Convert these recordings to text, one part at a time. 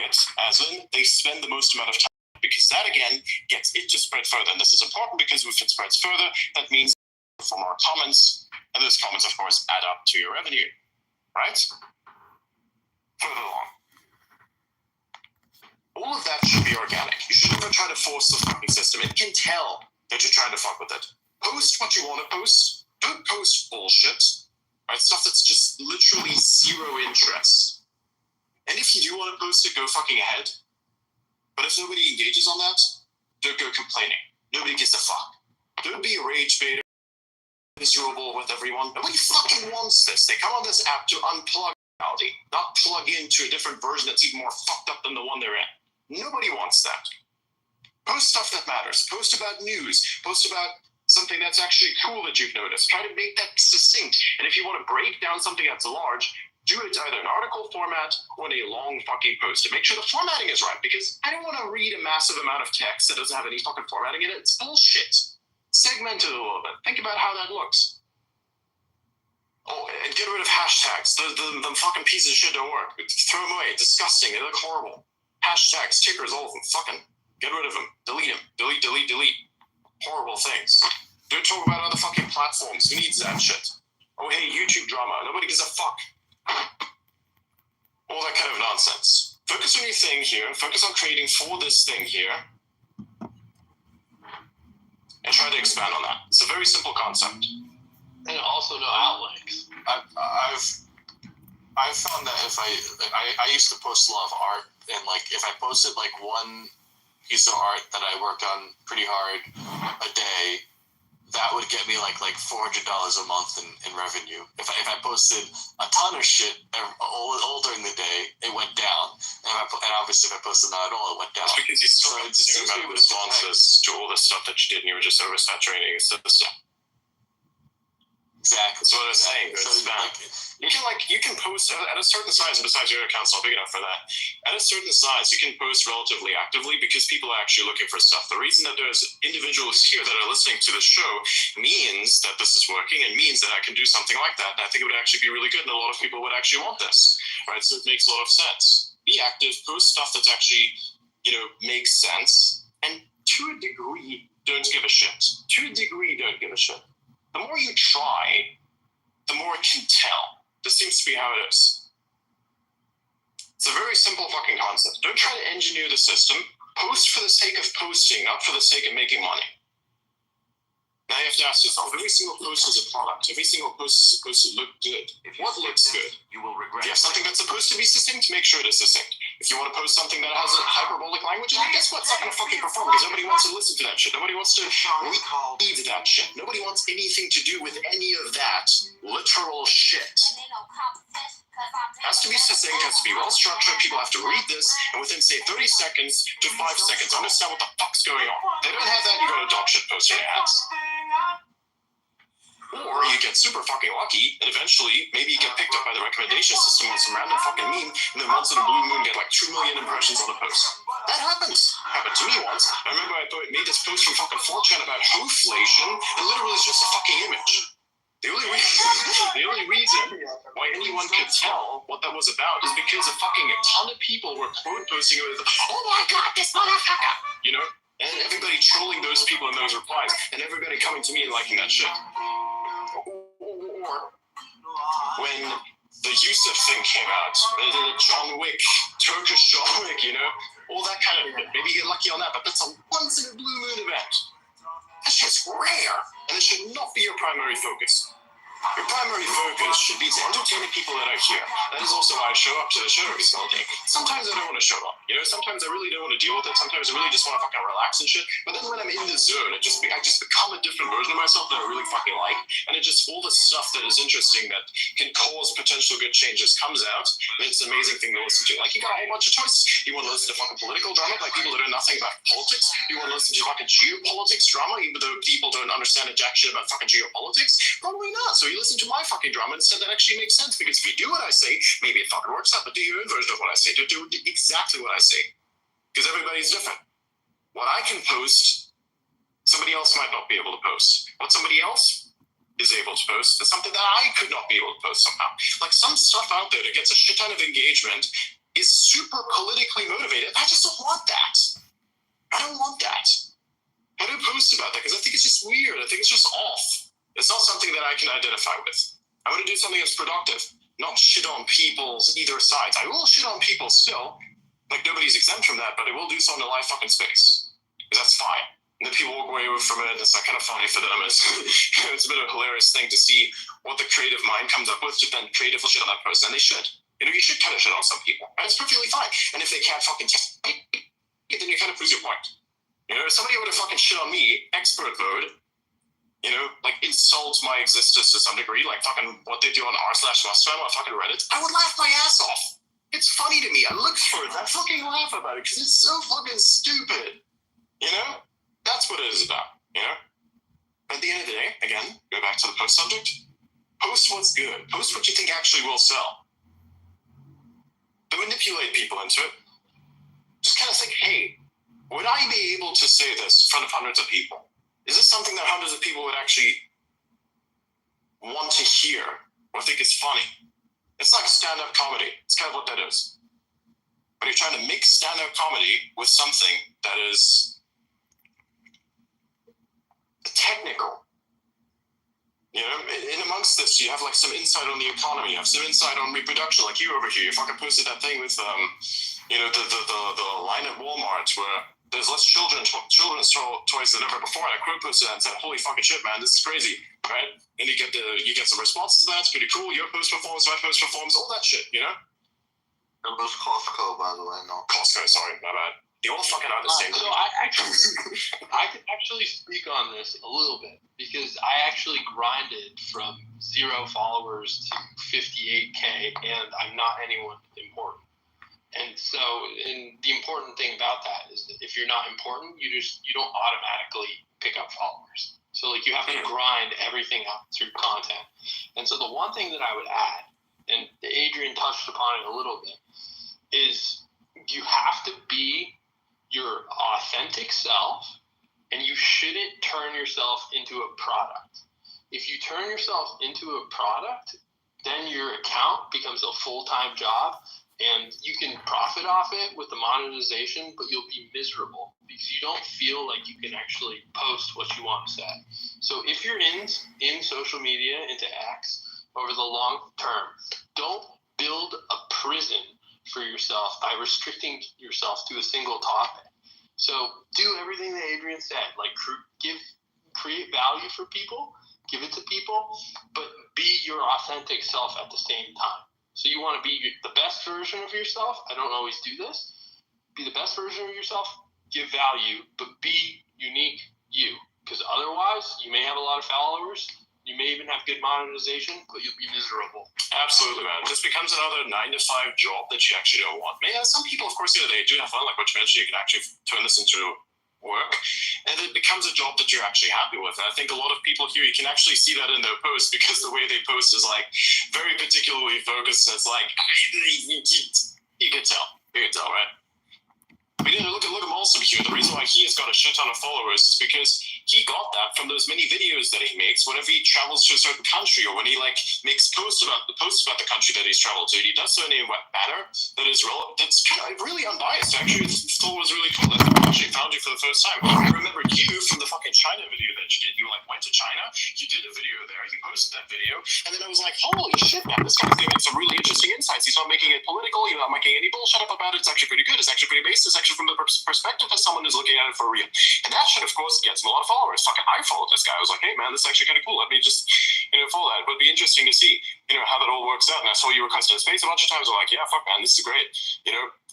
it, as in they spend the most amount of time, because that again gets it to spread further. And this is important because if it spreads further, that means for more comments, and those comments, of course, add up to your revenue, right? Further along. All of that should be organic. You should never try to force the fucking system. It can tell that you're trying to fuck with it. Post what you want to post. Don't post bullshit. Right? Stuff that's just literally zero interest. And if you do want to post it, go fucking ahead. But if nobody engages on that, don't go complaining. Nobody gives a fuck. Don't be a rage baiter, miserable with everyone. Nobody fucking wants this. They come on this app to unplug reality, not plug into a different version that's even more fucked up than the one they're in. Nobody wants that. Post stuff that matters. Post about news. Post about something that's actually cool that you've noticed. Try to make that succinct. And if you want to break down something that's large, do it either in article format or in a long fucking post. And make sure the formatting is right, because I don't want to read a massive amount of text that doesn't have any fucking formatting in it. It's bullshit. Segment it a little bit. Think about how that looks. Oh, and get rid of hashtags. The fucking pieces of shit don't work. Throw them away. Disgusting. They look horrible. Hashtags, tickers, all of them. Fucking get rid of them. Delete them. Delete, delete, delete. Horrible things. Don't talk about other fucking platforms. Who needs that shit? Oh, hey, YouTube drama. Nobody gives a fuck. All that kind of nonsense. Focus on your thing here. Focus on creating for this thing here. And try to expand on that. It's a very simple concept. And also no outlinks. I've found that if I used to post a lot of art, and like if I posted like one piece of art that I worked on pretty hard a day, that would get me like $400 a month in revenue. If I posted a ton of shit all during the day, it went down. And obviously if I posted not at all, it went down. It's because you still had the same amount of responses to all the stuff that you did, and you were just oversaturating the system. Exactly. That's what I was saying. So You can post at a certain size, and besides your account's not big enough for that. At a certain size, you can post relatively actively because people are actually looking for stuff. The reason that there's individuals here that are listening to the show means that this is working and means that I can do something like that. And I think it would actually be really good, and a lot of people would actually want this, right? So it makes a lot of sense. Be active, post stuff that's actually, makes sense, and to a degree, don't give a shit. To a degree, don't give a shit. The more you try, the more it can tell. This seems to be how it is. It's a very simple fucking concept. Don't try to engineer the system. Post for the sake of posting, not for the sake of making money. Now you have to ask yourself, every single post is a product. Every single post is supposed to look good. What looks good? You will regret. If you have something that's supposed to be succinct, make sure it is succinct. If you want to post something that has a hyperbolic language, then guess what? It's not going to fucking perform because nobody wants to listen to that shit. Nobody wants to read that shit. Nobody wants anything to do with any of that literal shit. It has to be succinct, has to be well structured. People have to read this and within, say, 30 seconds to 5 seconds understand what the fuck's going on. They don't have that, you got a dog shit post your ads. Or you get super fucking lucky, and eventually, maybe you get picked up by the recommendation system on some random fucking meme, and then once in a blue moon, get like 2 million impressions on a post. That happens. Happened to me once. I remember I made this post from fucking 4chan about hooflation, and literally it's just a fucking image. The only reason why anyone could tell what that was about is because a ton of people were quote posting it with, "Oh my god, this motherfucker!" And everybody trolling those people in those replies, and everybody coming to me and liking that shit. Or when the Yusuf thing came out, the John Wick, Turkish John Wick, all that kind of, maybe you get lucky on that, but that's a once in a blue moon event. That shit's rare, and it should not be your primary focus. Your primary focus should be to entertain the people that are here. That is also why I show up to the show every single day. Sometimes I don't want to show up. Sometimes I really don't want to deal with it. Sometimes I really just want to fucking relax and shit. But then when I'm in the zone, I just become a different version of myself that I really fucking like. And it just, all the stuff that is interesting that can cause potential good changes comes out. And it's an amazing thing to listen to. Like, you got a whole bunch of choices. You want to listen to fucking political drama by people that know nothing about politics. You want to listen to fucking geopolitics drama, even though people don't understand a jack shit about fucking geopolitics. Probably not. So you listen to my fucking drama and instead that actually makes sense, because if you do what I say, maybe it fucking works out, but do your own version of what I say. Do exactly what I say, because everybody's different. What I can post, somebody else might not be able to post. What somebody else is able to post is something that I could not be able to post somehow. Like some stuff out there that gets a shit ton of engagement is super politically motivated. I just don't want that. I don't want that. I don't post about that because I think it's just weird. I think it's just off. It's not something that I can identify with. I want to do something that's productive, not shit on people's either sides. I will shit on people still. Like, nobody's exempt from that, but I will do so in a live fucking space. Because that's fine. And then people walk away from it, and it's like kind of funny for them. It's a bit of a hilarious thing to see what the creative mind comes up with to then creative shit on that person. And they should. You know, you should kind of shit on some people. And it's perfectly fine. And if they can't fucking test it, then you kind of prove your point. You know, if somebody would have fucking shit on me, expert mode, you know, like insults my existence to some degree, like fucking what they do on r/Mustang on fucking Reddit, I would laugh my ass off. It's funny to me. I look for it. I fucking laugh about it because it's so fucking stupid. You know? That's what it is about, you know? At the end of the day, again, go back to the post subject. Post what's good. Post what you think actually will sell. Don't manipulate people into it. Just kind of think, hey, would I be able to say this in front of hundreds of people? Is this something that hundreds of people would actually want to hear or think is funny? It's like stand-up comedy. It's kind of what that is. When you're trying to mix stand-up comedy with something that is technical. You know, in amongst this, you have like some insight on the economy, you have some insight on reproduction, like you over here. You fucking posted that thing with, you know, the line at Walmart where there's less children's toys than ever before. And I quote posted that and said, "Holy fucking shit, man, this is crazy," right? And you get some responses to that. It's pretty cool. Your post performs, my post performs, all that shit, you know. It was Costco, by the way. No, Costco. Sorry, my bad. You all fucking are the same. So I could actually speak on this a little bit because I actually grinded from 0 followers to 58K, and I'm not anyone important. And so, and the important thing about that is that if you're not important, you don't automatically pick up followers. So like you have to grind everything up through content. And so the one thing that I would add, and Adrian touched upon it a little bit, is you have to be your authentic self, and you shouldn't turn yourself into a product. If you turn yourself into a product, then your account becomes a full-time job, and you can profit off it with the monetization, but you'll be miserable because you don't feel like you can actually post what you want to say. So if you're in social media, into X, over the long term, don't build a prison for yourself by restricting yourself to a single topic. So do everything that Adrian said, like create value for people, give it to people, but be your authentic self at the same time. So you want to be the best version of yourself. I don't always do this. Be the best version of yourself, give value, but be unique you. Because otherwise, you may have a lot of followers, you may even have good monetization, but you'll be miserable. Absolutely, man. This becomes another 9-to-5 job that you actually don't want. Man, some people, of course, they do have fun. Like what you mentioned, you can actually turn this into work, and it becomes a job that you're actually happy with. And I think a lot of people here, you can actually see that in their posts because the way they post is like very particularly focused. And it's like you can tell, right? But you know, look at Molson here. The reason why he has got a shit ton of followers is because he got that from those many videos that he makes whenever he travels to a certain country, or when he like makes posts about the country that he's traveled to. And he does so in a manner that is that's kind of really unbiased. Actually, I thought it was really cool that I actually found you for the first time. I remember you from the fucking China video that you did. You like went to China, you did a video there, you posted that video, and then I was like, holy shit, man, this guy's giving some really interesting insights. He's not making it political. He's not making any bullshit up about it. It's actually pretty good. It's actually pretty based. It's actually from the perspective of someone who's looking at it for real. And that shit, of course, gets him a lot of followers. Fucking I followed this guy. I was like, hey man, this is actually kind of cool. Let me just, follow that. It would be interesting to see, how that all works out. And I saw you request in space a bunch of times. I'm like, yeah, fuck man, this is great.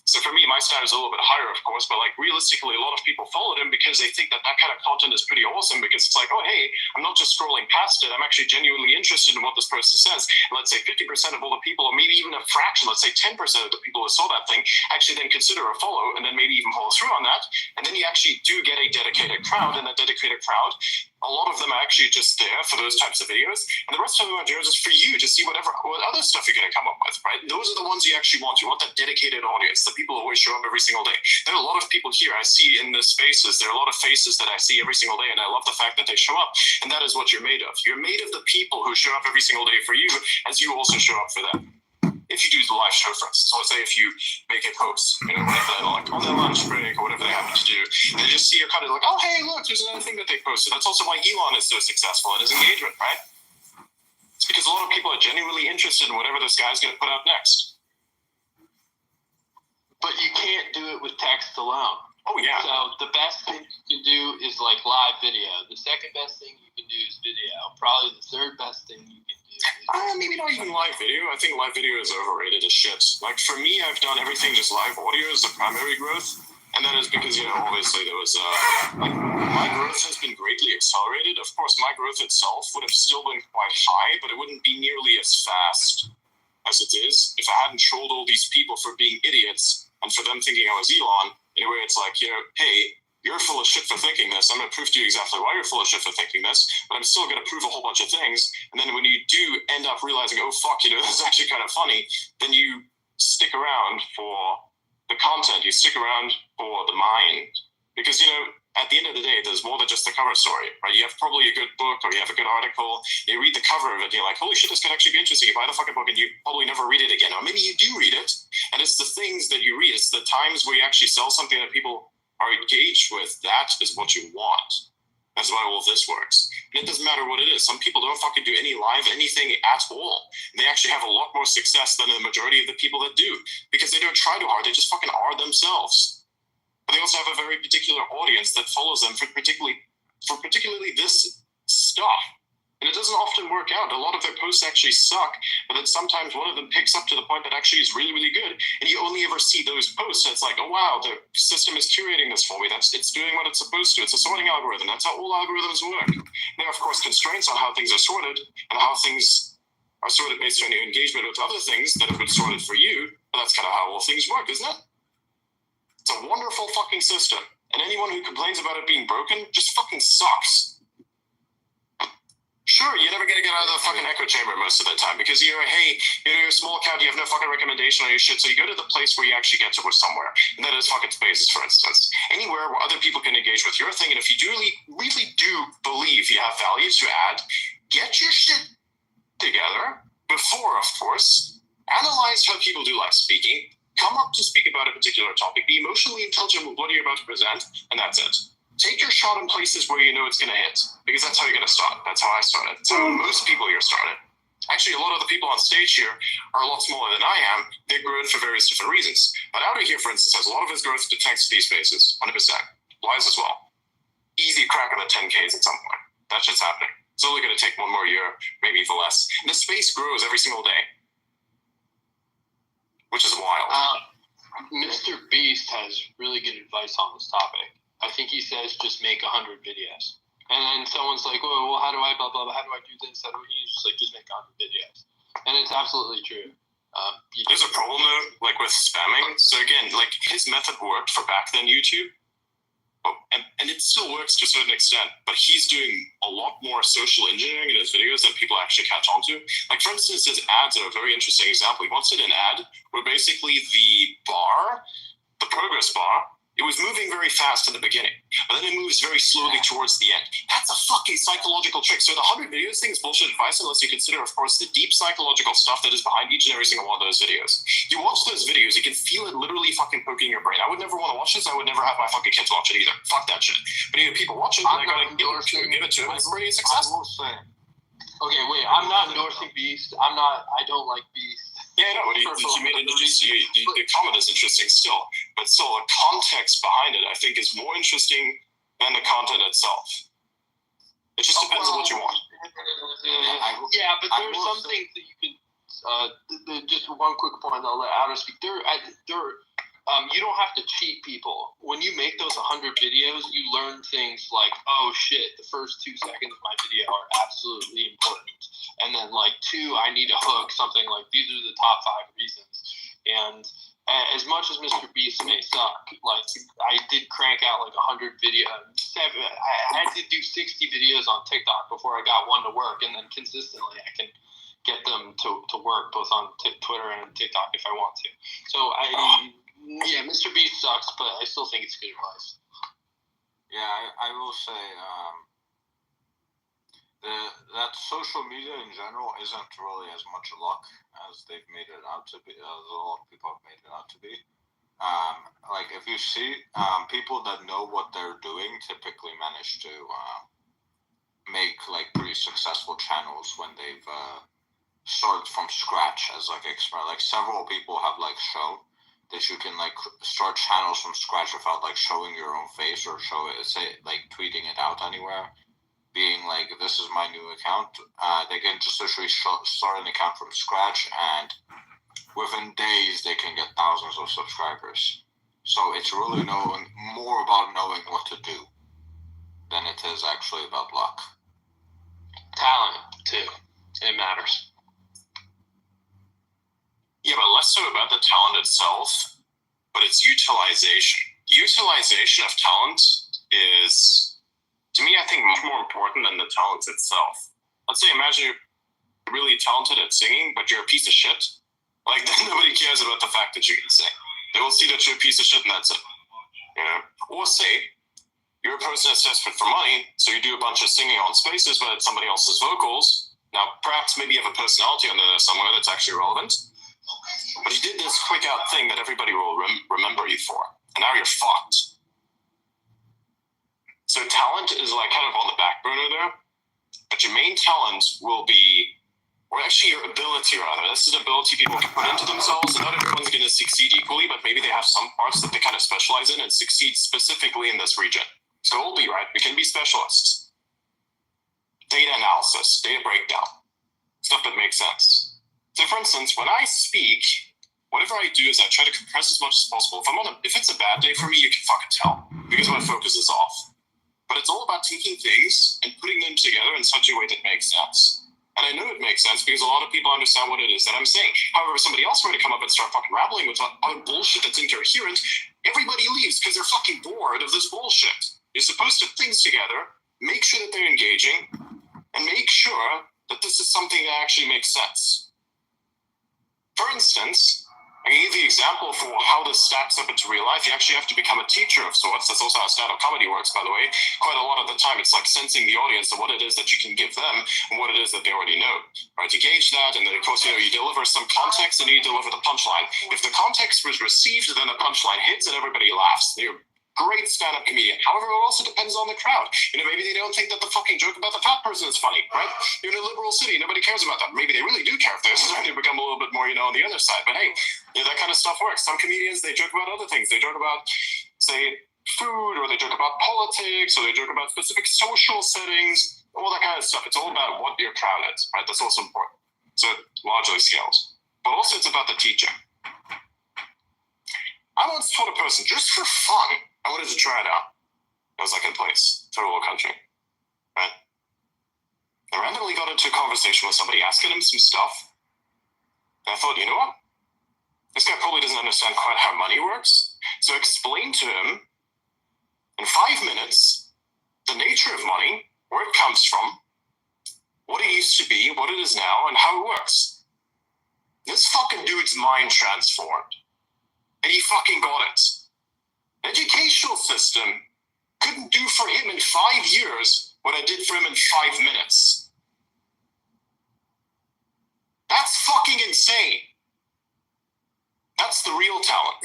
So for me, my standard is a little bit higher, of course, but like realistically, a lot of people followed him because they think that kind of content is pretty awesome, because it's like, oh, hey, I'm not just scrolling past it. I'm actually genuinely interested in what this person says. And let's say 50% of all the people, or maybe even a fraction, let's say 10% of the people who saw that thing actually then consider a follow, and then maybe even follow through on that. And then you actually do get a dedicated crowd, and that dedicated crowd, a lot of them are actually just there for those types of videos, and the rest of them are there just for you to see what other stuff you're going to come up with, right? Those are the ones you actually want. You want that dedicated audience, the people who always show up every single day. There are a lot of people here I see in the spaces. There are a lot of faces that I see every single day, and I love the fact that they show up, and that is what you're made of. You're made of the people who show up every single day for you, as you also show up for them. if you do the live show, for instance, let's say if you make a post, whatever, like on their lunch break or whatever they happen to do, they just see you're kind of like, oh, hey, look, there's another thing that they posted. That's also why Elon is so successful in his engagement, right? It's because a lot of people are genuinely interested in whatever this guy's going to put out next. But you can't do it with text alone. Oh, yeah. So the best thing you can do is like live video. The second best thing you can do is video. Probably the third best thing you can do is maybe not even live video. I think live video is overrated as shit. Like for me, I've done everything just live audio as the primary growth. And that is because, obviously there was, my growth has been greatly accelerated. Of course, my growth itself would have still been quite high, but it wouldn't be nearly as fast as it is if I hadn't trolled all these people for being idiots and for them thinking I was Elon. Anyway, it's like, hey, you're full of shit for thinking this. I'm going to prove to you exactly why you're full of shit for thinking this, but I'm still going to prove a whole bunch of things. And then when you do end up realizing, oh, fuck, this is actually kind of funny, then you stick around for the content. You stick around for the mind. Because, at the end of the day, there's more than just the cover story, right? You have probably a good book or you have a good article. You read the cover of it and you're like, holy shit, this could actually be interesting. You buy the fucking book and you probably never read it again. Or maybe you do read it. And it's the things that you read. It's the times where you actually sell something that people are engaged with. That is what you want. That's why all of this works. And it doesn't matter what it is. Some people don't fucking do any live anything at all. And they actually have a lot more success than the majority of the people that do. Because they don't try too hard. They just fucking are themselves. But they also have a very particular audience that follows them for particularly this stuff. And it doesn't often work out. A lot of their posts actually suck, but then sometimes one of them picks up to the point that actually is really, really good. And you only ever see those posts. And it's like, oh, wow, the system is curating this for me. It's doing what it's supposed to. It's a sorting algorithm. That's how all algorithms work. There are, of course, constraints on how things are sorted and how things are sorted based on your engagement with other things that have been sorted for you. But that's kind of how all things work, isn't it? It's a wonderful fucking system. And anyone who complains about it being broken just fucking sucks. Sure, you're never going to get out of the fucking echo chamber most of the time because you're a small account, you have no fucking recommendation on your shit, so you go to the place where you actually get to somewhere. And that is fucking Spaces, for instance. Anywhere where other people can engage with your thing, and if you really do believe you have value to add, get your shit together before, of course, analyze how people do live speaking, come up to speak about a particular topic, be emotionally intelligent with what you're about to present, and that's it. Take your shot in places where you know it's going to hit, because that's how you're going to start. That's how I started. That's how most people here started. Actually, a lot of the people on stage here are a lot smaller than I am. They've grown for various different reasons. But Outer here, for instance, has a lot of his growth thanks to these Spaces, 100%. Lies as well. Easy crack on the 10Ks at some point. That shit's happening. It's only going to take one more year, maybe even less. And the space grows every single day, which is wild. Mr. Beast has really good advice on this topic. I think he says just make 100 videos. And then someone's like, oh, well, how do I blah, blah, blah, how do I do this? How do I, he's just like, just make 100 videos. And it's absolutely true. There's a problem, though, like with spamming. So again, like his method worked for back then YouTube. And it still works to a certain extent, but he's doing a lot more social engineering in his videos that people actually catch on to. Like, for instance, his ads are a very interesting example. He once did an ad where basically the progress bar, it was moving very fast in the beginning, but then it moves very slowly towards the end. That's a fucking psychological trick. So the 100 videos thing is bullshit advice unless you consider, of course, the deep psychological stuff that is behind each and every single one of those videos. You watch those videos, you can feel it literally fucking poking your brain. I would never want to watch this. I would never have my fucking kids watch it either. Fuck that shit. But people watch it, and I gotta give it to them. It's pretty successful. Okay, wait, I'm not endorsing Beast. I don't like Beast. Yeah, no, he made it interesting. The comment is interesting still. But still, the context behind it, I think, is more interesting than the content itself. It just depends on what you want. Yeah, but there are some things that you can... just one quick point, I'll let Outer speak. You don't have to cheat people. When you make those 100 videos, you learn things like, oh shit, the first 2 seconds of my video are absolutely important. And then like 2, I need a hook, something like these are the top 5 reasons. And as much as Mr. Beast may suck, like I did crank out like 100 videos. I had to do 60 videos on TikTok before I got one to work. And then consistently I can get them to work both on Twitter and TikTok if I want to. So yeah, Mr. Beast sucks, but I still think it's good advice. Yeah, I will say, that social media in general isn't really as much luck as they've made it out to be, as a lot of people have made it out to be. Like if you see people that know what they're doing typically manage to make like pretty successful channels when they've started from scratch as like experiment. Like several people have like shown that you can like start channels from scratch without like showing your own face or say like tweeting it out anywhere, being like, this is my new account. They can just literally start an account from scratch, and within days they can get thousands of subscribers. So it's really more about knowing what to do than it is actually about luck. Talent too, it matters. Yeah, but less so about the talent itself, but its utilization. Utilization of talent is, to me, I think, much more important than the talent itself. Let's say, imagine you're really talented at singing, but you're a piece of shit. Like, then nobody cares about the fact that you can sing. They will see that you're a piece of shit and that's it. You know? Or say, you're a person that's desperate for money, so you do a bunch of singing on spaces, but it's somebody else's vocals. Now, perhaps maybe you have a personality under there somewhere that's actually relevant, but you did this quick out thing that everybody will remember you for, and now you're fucked. So talent is like kind of on the back burner there, but your main talent will be, or actually your ability rather. This is an ability people can put into themselves, and not everyone's going to succeed equally, but maybe they have some parts that they kind of specialize in and succeed specifically in this region. So we'll be right, we can be specialists. Data analysis, data breakdown, stuff that makes sense. So for instance, when I speak, whatever I do is I try to compress as much as possible. If it's a bad day for me, you can fucking tell, because my focus is off. But it's all about taking things and putting them together in such a way that makes sense. And I know it makes sense because a lot of people understand what it is that I'm saying. However, if somebody else were to come up and start fucking rambling with other bullshit that's incoherent, everybody leaves because they're fucking bored of this bullshit. You're supposed to put things together, make sure that they're engaging, and make sure that this is something that actually makes sense. For instance, I can give you an example for how this stacks up into real life. You actually have to become a teacher of sorts. That's also how stand-up comedy works, by the way. Quite a lot of the time, it's like sensing the audience and what it is that you can give them and what it is that they already know. Right? You gauge that, and then, of course, you deliver some context and you deliver the punchline. If the context was received, then the punchline hits and everybody laughs. You're a great stand-up comedian. However, it also depends on the crowd. Maybe they don't think that the fucking joke about the fat person is funny, right? You're in a liberal city. Nobody cares about that. Maybe they really do care if they're starting to become a little bit more, on the other side. But hey, that kind of stuff works. Some comedians, they joke about other things. They joke about, say, food, or they joke about politics, or they joke about specific social settings, all that kind of stuff. It's all about what your crowd is, right? That's also important. So it largely scales. But also it's about the teaching. I once taught a person, just for fun, I wanted to try it out. I was like in place, third world country, right? I randomly got into a conversation with somebody, asking him some stuff. And I thought, you know what? This guy probably doesn't understand quite how money works. So I explained to him in 5 minutes the nature of money, where it comes from, what it used to be, what it is now, and how it works. This fucking dude's mind transformed. And he fucking got it. The educational system couldn't do for him in 5 years what I did for him in 5 minutes. That's fucking insane. That's the real talent.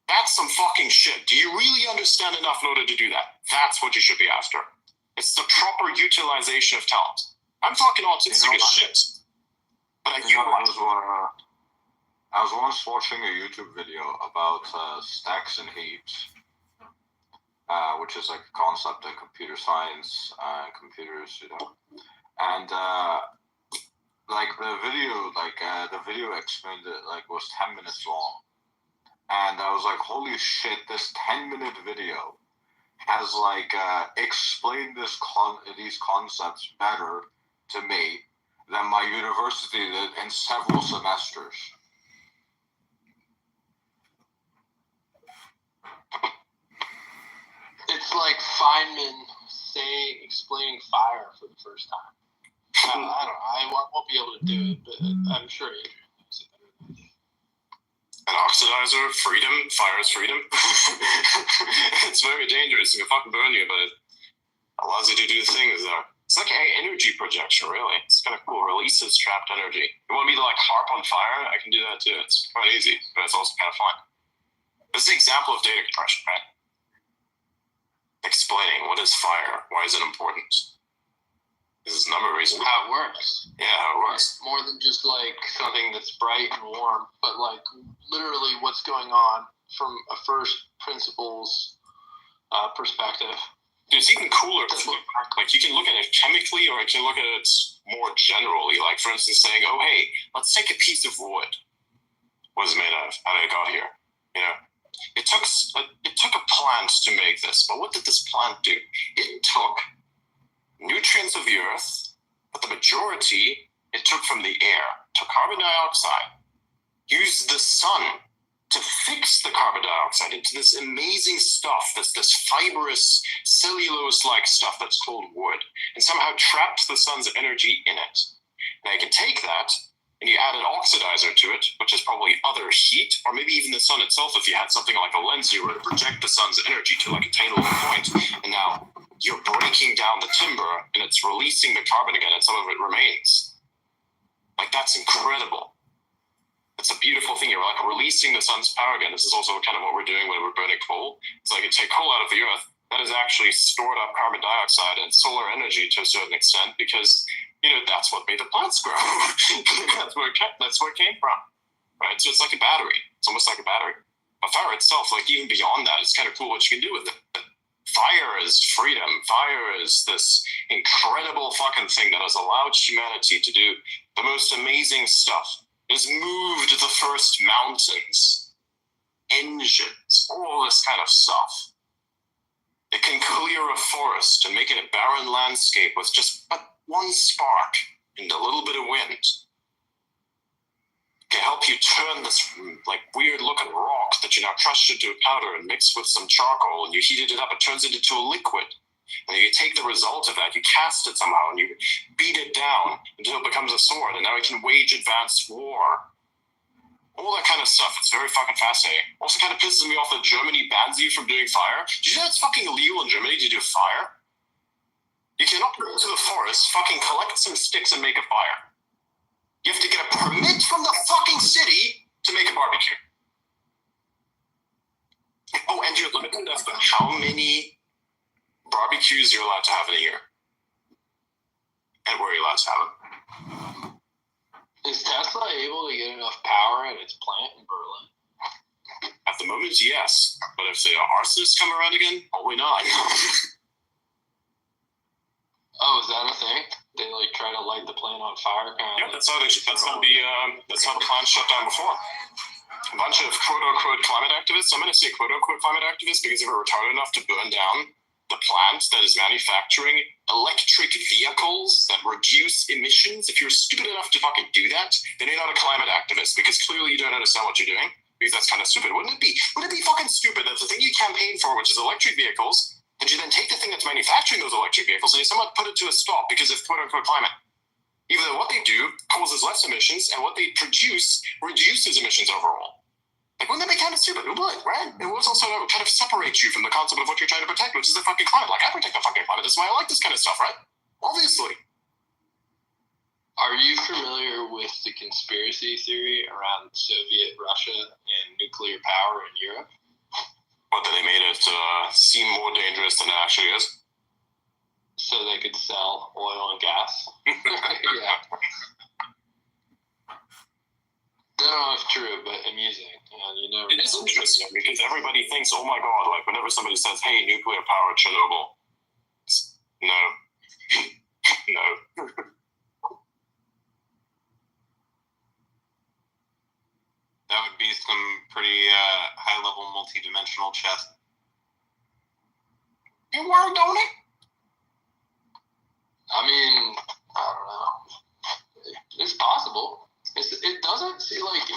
That's some fucking shit. Do you really understand enough in order to do that? That's what you should be after. It's the proper utilization of talent. I'm fucking autistic as shit. But I was once watching a YouTube video about stacks and heaps, which is like a concept in computer science and computers, And like the video explained it was 10 minutes long, and I was like, holy shit, this 10-minute video has explained these concepts better to me than my university did in several semesters. It's like Feynman explaining fire for the first time. I don't know. I won't be able to do it, but I'm sure Adrian knows it better than me. An oxidizer, freedom, fire is freedom. It's very dangerous. It can fucking burn you, but it allows you to do things there. It's like energy projection, really. It's kind of cool. Releases trapped energy. You want me to like harp on fire? I can do that too. It's quite easy, but it's also kind of fun. This is an example of data compression, right? Explaining what is fire, why is it important? This is a number of reasons. How it works. Yeah, how it works. More than just like something that's bright and warm, but like literally what's going on from a first principles perspective. Dude, it's even cooler. Like, you can look at it chemically, or you can look at it more generally. Like, for instance, saying, oh, hey, let's take a piece of wood. What is it made of? How did it got here? You know? It took a plant to make this, but what did this plant do? It took nutrients of the earth, but the majority it took from the air. It took carbon dioxide, used the sun to fix the carbon dioxide into this amazing stuff, this fibrous, cellulose-like stuff that's called wood, and somehow trapped the sun's energy in it. Now you can take that, and you add an oxidizer to it, which is probably other heat, or maybe even the sun itself if you had something like a lens you were to project the sun's energy to like a attainable point, and now you're breaking down the timber, and it's releasing the carbon again, and some of it remains. Like, that's incredible. It's a beautiful thing. You're like releasing the sun's power again. This is also kind of what we're doing when we're burning coal. It's like you take coal out of the earth, that is actually stored up carbon dioxide and solar energy to a certain extent, because, you know, that's what made the plants grow. that's where it came from, right? So it's like a battery. It's almost like a battery. But fire itself, like even beyond that, it's kind of cool what you can do with it. Fire is freedom. Fire is this incredible fucking thing that has allowed humanity to do the most amazing stuff. It has moved the first mountains, engines, all this kind of stuff. It can clear a forest and make it a barren landscape with just one spark and a little bit of wind. It can help you turn this like weird looking rock that you now crushed into a powder and mixed with some charcoal, and you heated it up, it turns it into a liquid. And you take the result of that, you cast it somehow, and you beat it down until it becomes a sword, and now you can wage advanced war. All that kind of stuff. It's very fucking fascinating. Also kind of pisses me off that Germany bans you from doing fire. Did you know it's fucking illegal in Germany to do fire? You cannot go into the forest, fucking collect some sticks and make a fire. You have to get a permit from the fucking city to make a barbecue. Oh, and you're limited as to how many barbecues you're allowed to have in a year. And where you're allowed to have them. Is Tesla able to get enough power at its plant in Berlin? At the moment, yes. But if the arsonists come around again, probably not. Oh, is that a thing? They like try to light the plant on fire? Yeah, that's how the plant shut down before. A bunch of quote-unquote climate activists. I'm going to say quote-unquote climate activists because they were retarded enough to burn down the plant that is manufacturing electric vehicles that reduce emissions. If you're stupid enough to fucking do that, then you're not a climate activist, because clearly you don't understand what you're doing, because that's kind of stupid. Wouldn't it be fucking stupid that the thing you campaign for, which is electric vehicles, that you then take the thing that's manufacturing those electric vehicles and you somewhat put it to a stop because of quote-unquote climate? Even though what they do causes less emissions, and what they produce reduces emissions overall. Like, wouldn't that be kind of stupid? It would, right? It would also kind of separate you from the concept of what you're trying to protect, which is the fucking climate. Like, I protect the fucking climate. That's why I like this kind of stuff, right? Obviously. Are you familiar with the conspiracy theory around Soviet Russia and nuclear power in Europe? What, that they made it seem more dangerous than it actually is? So they could sell oil and gas? Yeah. I don't know if true, but amusing. It is interesting because everybody thinks, oh my god, like whenever somebody says, hey, nuclear power, Chernobyl. No. No. That would be some pretty high-level multi-dimensional chess. You are, don't it? I mean, I don't know. It's possible. It doesn't seem like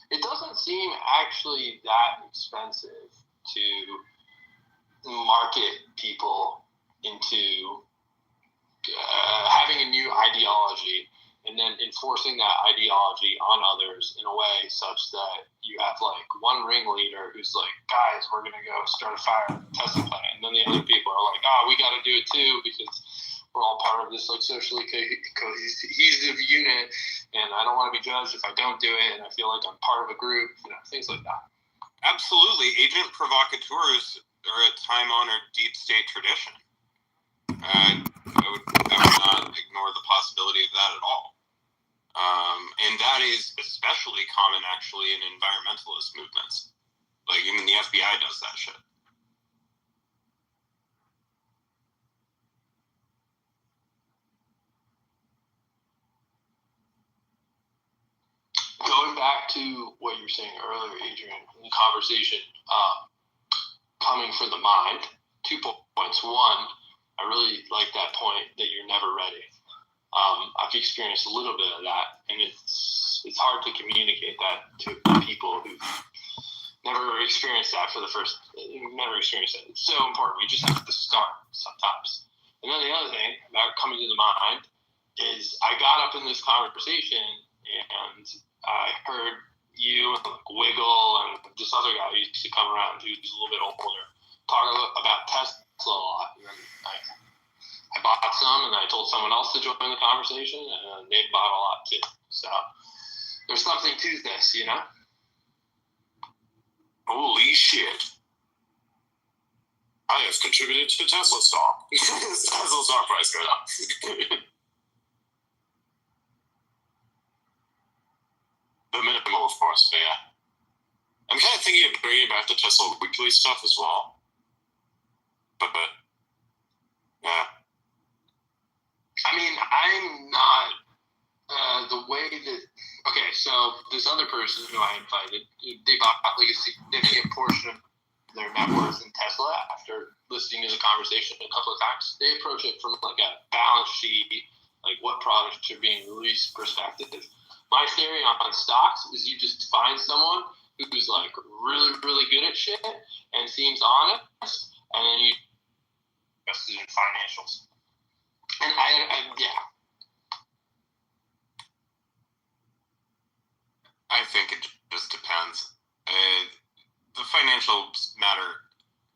it doesn't seem actually that expensive to market people into having a new ideology and then enforcing that ideology on others in a way such that you have like one ringleader who's like, guys, we're going to go start a fire at the Tesla plant. And then the other people are like, oh, we got to do it too because we're all part of this like socially cohesive unit, and I don't want to be judged if I don't do it, and I feel like I'm part of a group, things like that. Absolutely. Agent provocateurs are a time-honored deep state tradition. I would not ignore the possibility of that at all. And that is especially common, actually, in environmentalist movements. Like, even the FBI does that shit. Going back to what you were saying earlier, Adrian, in the conversation, coming for the mind, 2 points. One, I really like that point that you're never ready. I've experienced a little bit of that, and it's hard to communicate that to people who've never experienced that never experienced it. It's so important. We just have to start sometimes. And then the other thing about coming to the mind is I got up in this conversation and I heard you and Wiggle and this other guy who used to come around who's a little bit older talk about Tesla a lot. And I bought some, and I told someone else to join the conversation, and they bought a lot too. So there's something to this, Holy shit. I have contributed to Tesla stock. Tesla stock price goes up. The minimal, of course, but yeah. I'm kind of thinking of bringing back the Tesla weekly stuff as well. But yeah. I mean, I'm not the way that. Okay, so this other person who I invited, they bought like a significant portion of their net worth in Tesla after listening to the conversation a couple of times. They approach it from like a balance sheet, like what products are being released perspective. My theory on stocks is you just find someone who's like really, really good at shit and seems honest, and then you invest in financials. And I think it just depends. The financials matter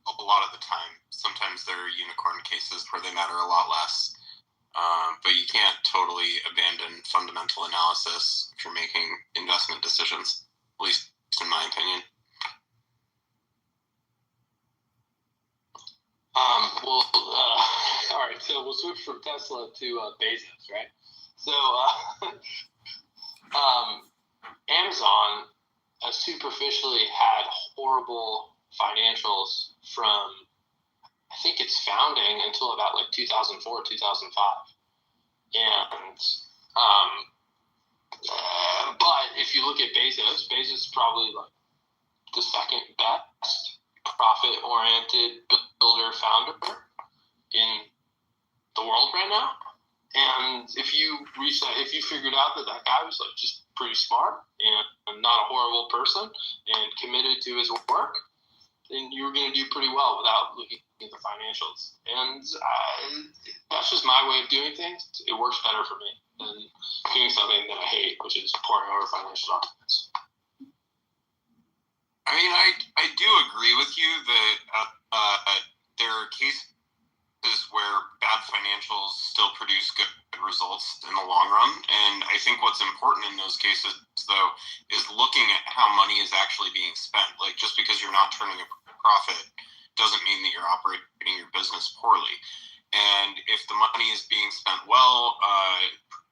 a lot of the time. Sometimes there are unicorn cases where they matter a lot less. But you can't totally abandon fundamental analysis if you're making investment decisions, at least in my opinion. All right, so we'll switch from Tesla to Bezos, right? So Amazon superficially had horrible financials from, I think, its founding until about like 2004, 2005. And but if you look at Bezos is probably like the second best profit-oriented builder founder in the world right now. And if you figured out that guy was like just pretty smart and not a horrible person and committed to his work, then you were going to do pretty well without looking at the financials. And that's just my way of doing things. It works better for me than doing something that I hate, which is pouring over financial documents. I mean, I do agree with you that there are cases where bad financials still produce good results in the long run. And I think what's important in those cases, though, is looking at how money is actually being spent. Like, just because you're not turning a profit doesn't mean that you're operating your business poorly. And if the money is being spent well,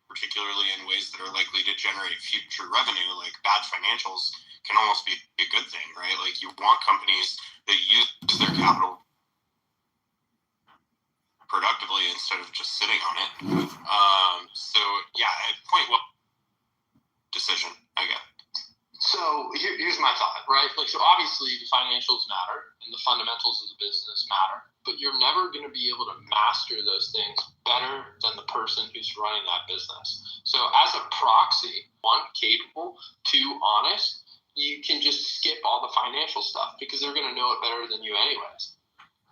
particularly in ways that are likely to generate future revenue, like bad financials can almost be a good thing, right? Like, you want companies that use their capital productively instead of just sitting on it. So yeah, point well decision, I get. So here's my thought, right? Like, so obviously the financials matter and the fundamentals of the business matter, but you're never going to be able to master those things better than the person who's running that business. So as a proxy, one, capable, two, honest, you can just skip all the financial stuff because they're going to know it better than you anyways.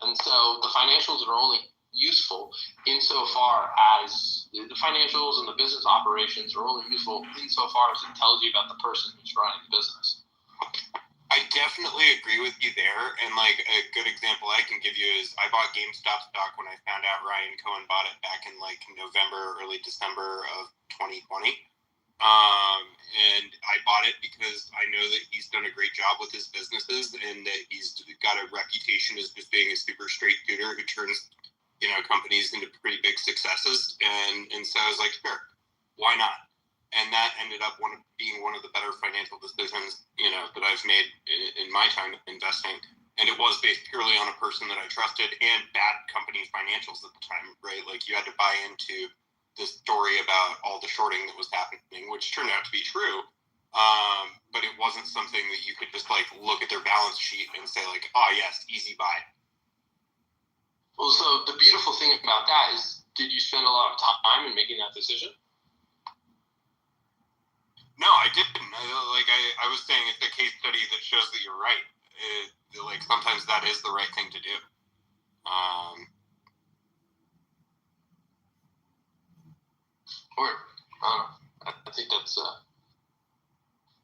And so the financials are only useful insofar as the financials and the business operations are only useful insofar as it tells you about the person who's running the business. I I definitely agree with you there. And like a good example I can give you is I bought GameStop stock when I found out Ryan Cohen bought it back in like November, early December of 2020. And I bought it because I know that he's done a great job with his businesses and that he's got a reputation as just being a super straight shooter who turns, companies into pretty big successes. And so I was like, sure, why not? And that ended up being one of the better financial decisions, that I've made in my time investing. And it was based purely on a person that I trusted and bad company financials at the time, right? Like you had to buy into this story about all the shorting that was happening, which turned out to be true. But it wasn't something that you could just like look at their balance sheet and say like, oh yes, easy buy. Well, so the beautiful thing about that is, did you spend a lot of time in making that decision? No, I didn't. I was saying it's a case study that shows that you're right. Sometimes that is the right thing to do. Or I think that's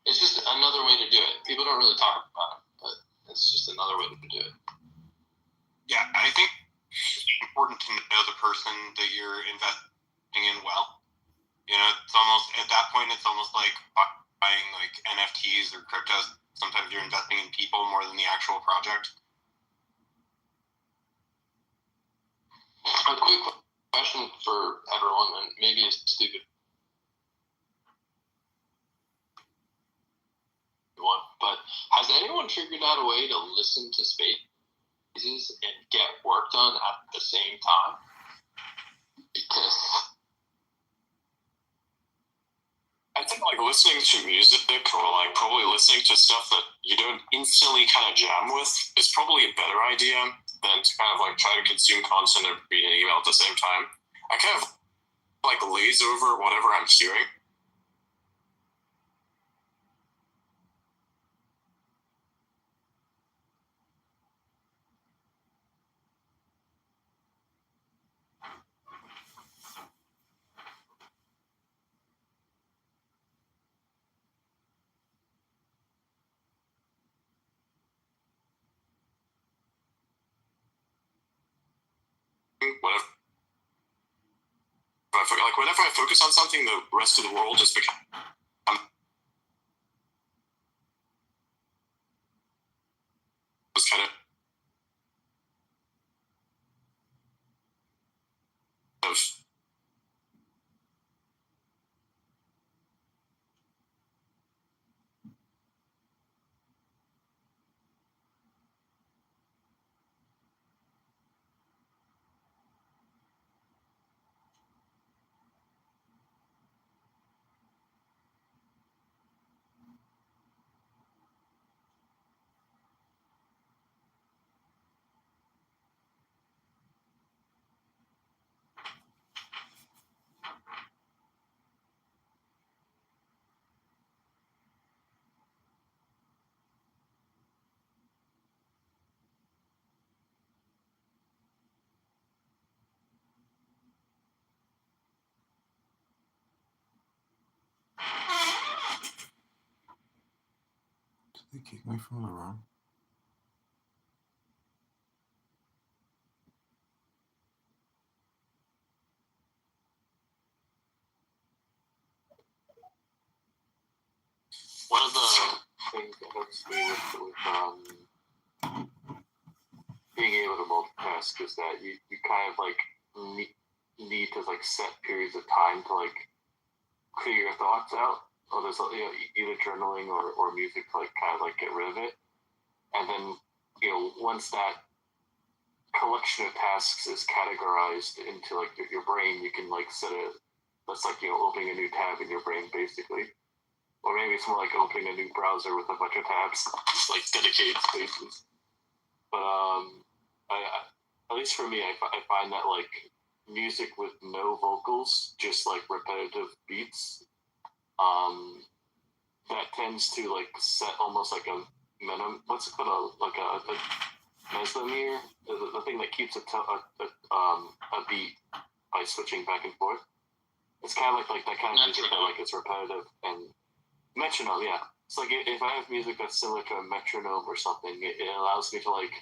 it's just another way to do it. People don't really talk about it, but it's just another way to do it. Yeah, I think it's important to know the person that you're investing in well. It's almost at that point. It's almost like buying like NFTs or cryptos. Sometimes you're investing in people more than the actual project. A quick question for everyone, and maybe it's stupid one, but has anyone figured out a way to listen to spaces and get work done at the same time? Because I think like listening to music or like probably listening to stuff that you don't instantly kind of jam with is probably a better idea than to kind of like try to consume content and read an email at the same time. I kind of like laze over whatever I'm hearing. Whenever I focus on something, the rest of the world just becomes kind of Did they kick me from the room? One of the things that helps me with being able to multitask is that you kind of like need to like set periods of time to like clear your thoughts out. Or there's either journaling or music to like kind of like get rid of it. And then once that collection of tasks is categorized into like your brain, you can like set it. That's like opening a new tab in your brain basically. Or maybe it's more like opening a new browser with a bunch of tabs, like dedicated spaces. But at least for me, I find that like music with no vocals, just like repetitive beats, that tends to like set almost like a minimum. What's it called? Like a mesomere, the thing that keeps a beat by switching back and forth. It's kind of like that kind of music that like it's repetitive and metronome, yeah. it's like if I have music that's similar to a metronome or something, it allows me to like.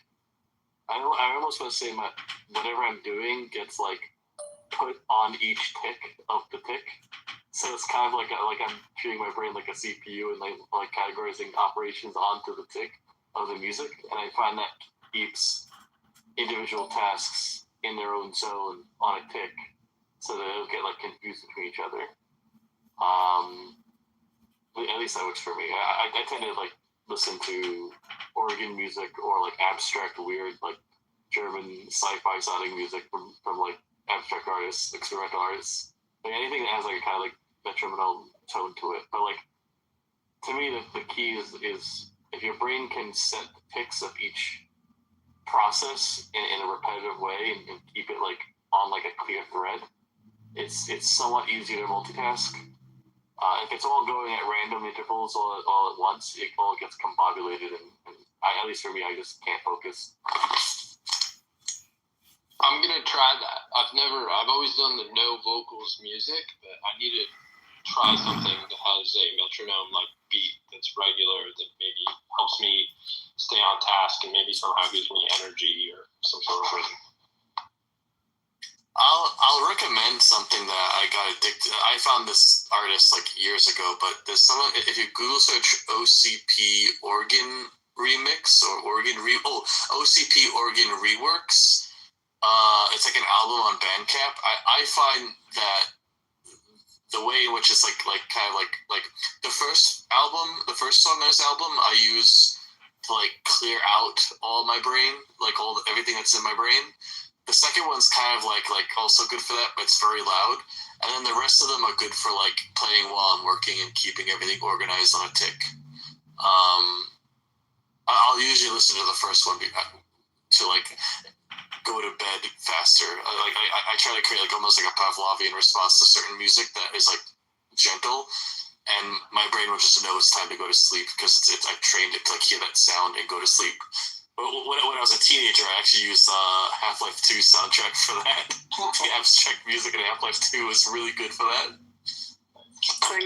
I almost want to say whatever I'm doing gets like put on each tick of the tick. So it's kind of like I'm treating my brain like a CPU and like categorizing operations onto the tick of the music, and I find that keeps individual tasks in their own zone on a tick, so that they don't get like confused between each other. At least that works for me. I tend to like listen to organ music or like abstract, weird, like German sci-fi sounding music from like abstract artists, experimental artists. Like anything that has like a kind of like metronome tone to it. But like to me, the key is if your brain can set the ticks of each process in a repetitive way and keep it like on like a clear thread, it's somewhat easier to multitask. If it's all going at random intervals all at once, it all gets combobulated, and at least for me, I just can't focus. I'm gonna try that. I've always done the no vocals music, but I need to try something that has a metronome like beat that's regular that maybe helps me stay on task and maybe somehow gives me energy or some sort of rhythm. I'll recommend something that I got addicted. I found this artist like years ago, but there's someone, if you Google search OCP organ remix or OCP organ reworks, it's like an album on Bandcamp. I find that the way in which it's like kind of like the first song on this album I use to like clear out all my brain, like everything that's in my brain. The second one's kind of like also good for that, but it's very loud. And then the rest of them are good for like playing while I'm working and keeping everything organized on a tick. I'll usually listen to the first one to like go to bed faster. I try to create like almost like a Pavlovian response to certain music that is like gentle, and my brain will just know it's time to go to sleep because I've trained it to like hear that sound and go to sleep. When I was a teenager, I actually used Half-Life 2 soundtrack for that. The abstract music in Half-Life 2 was really good for that. It's like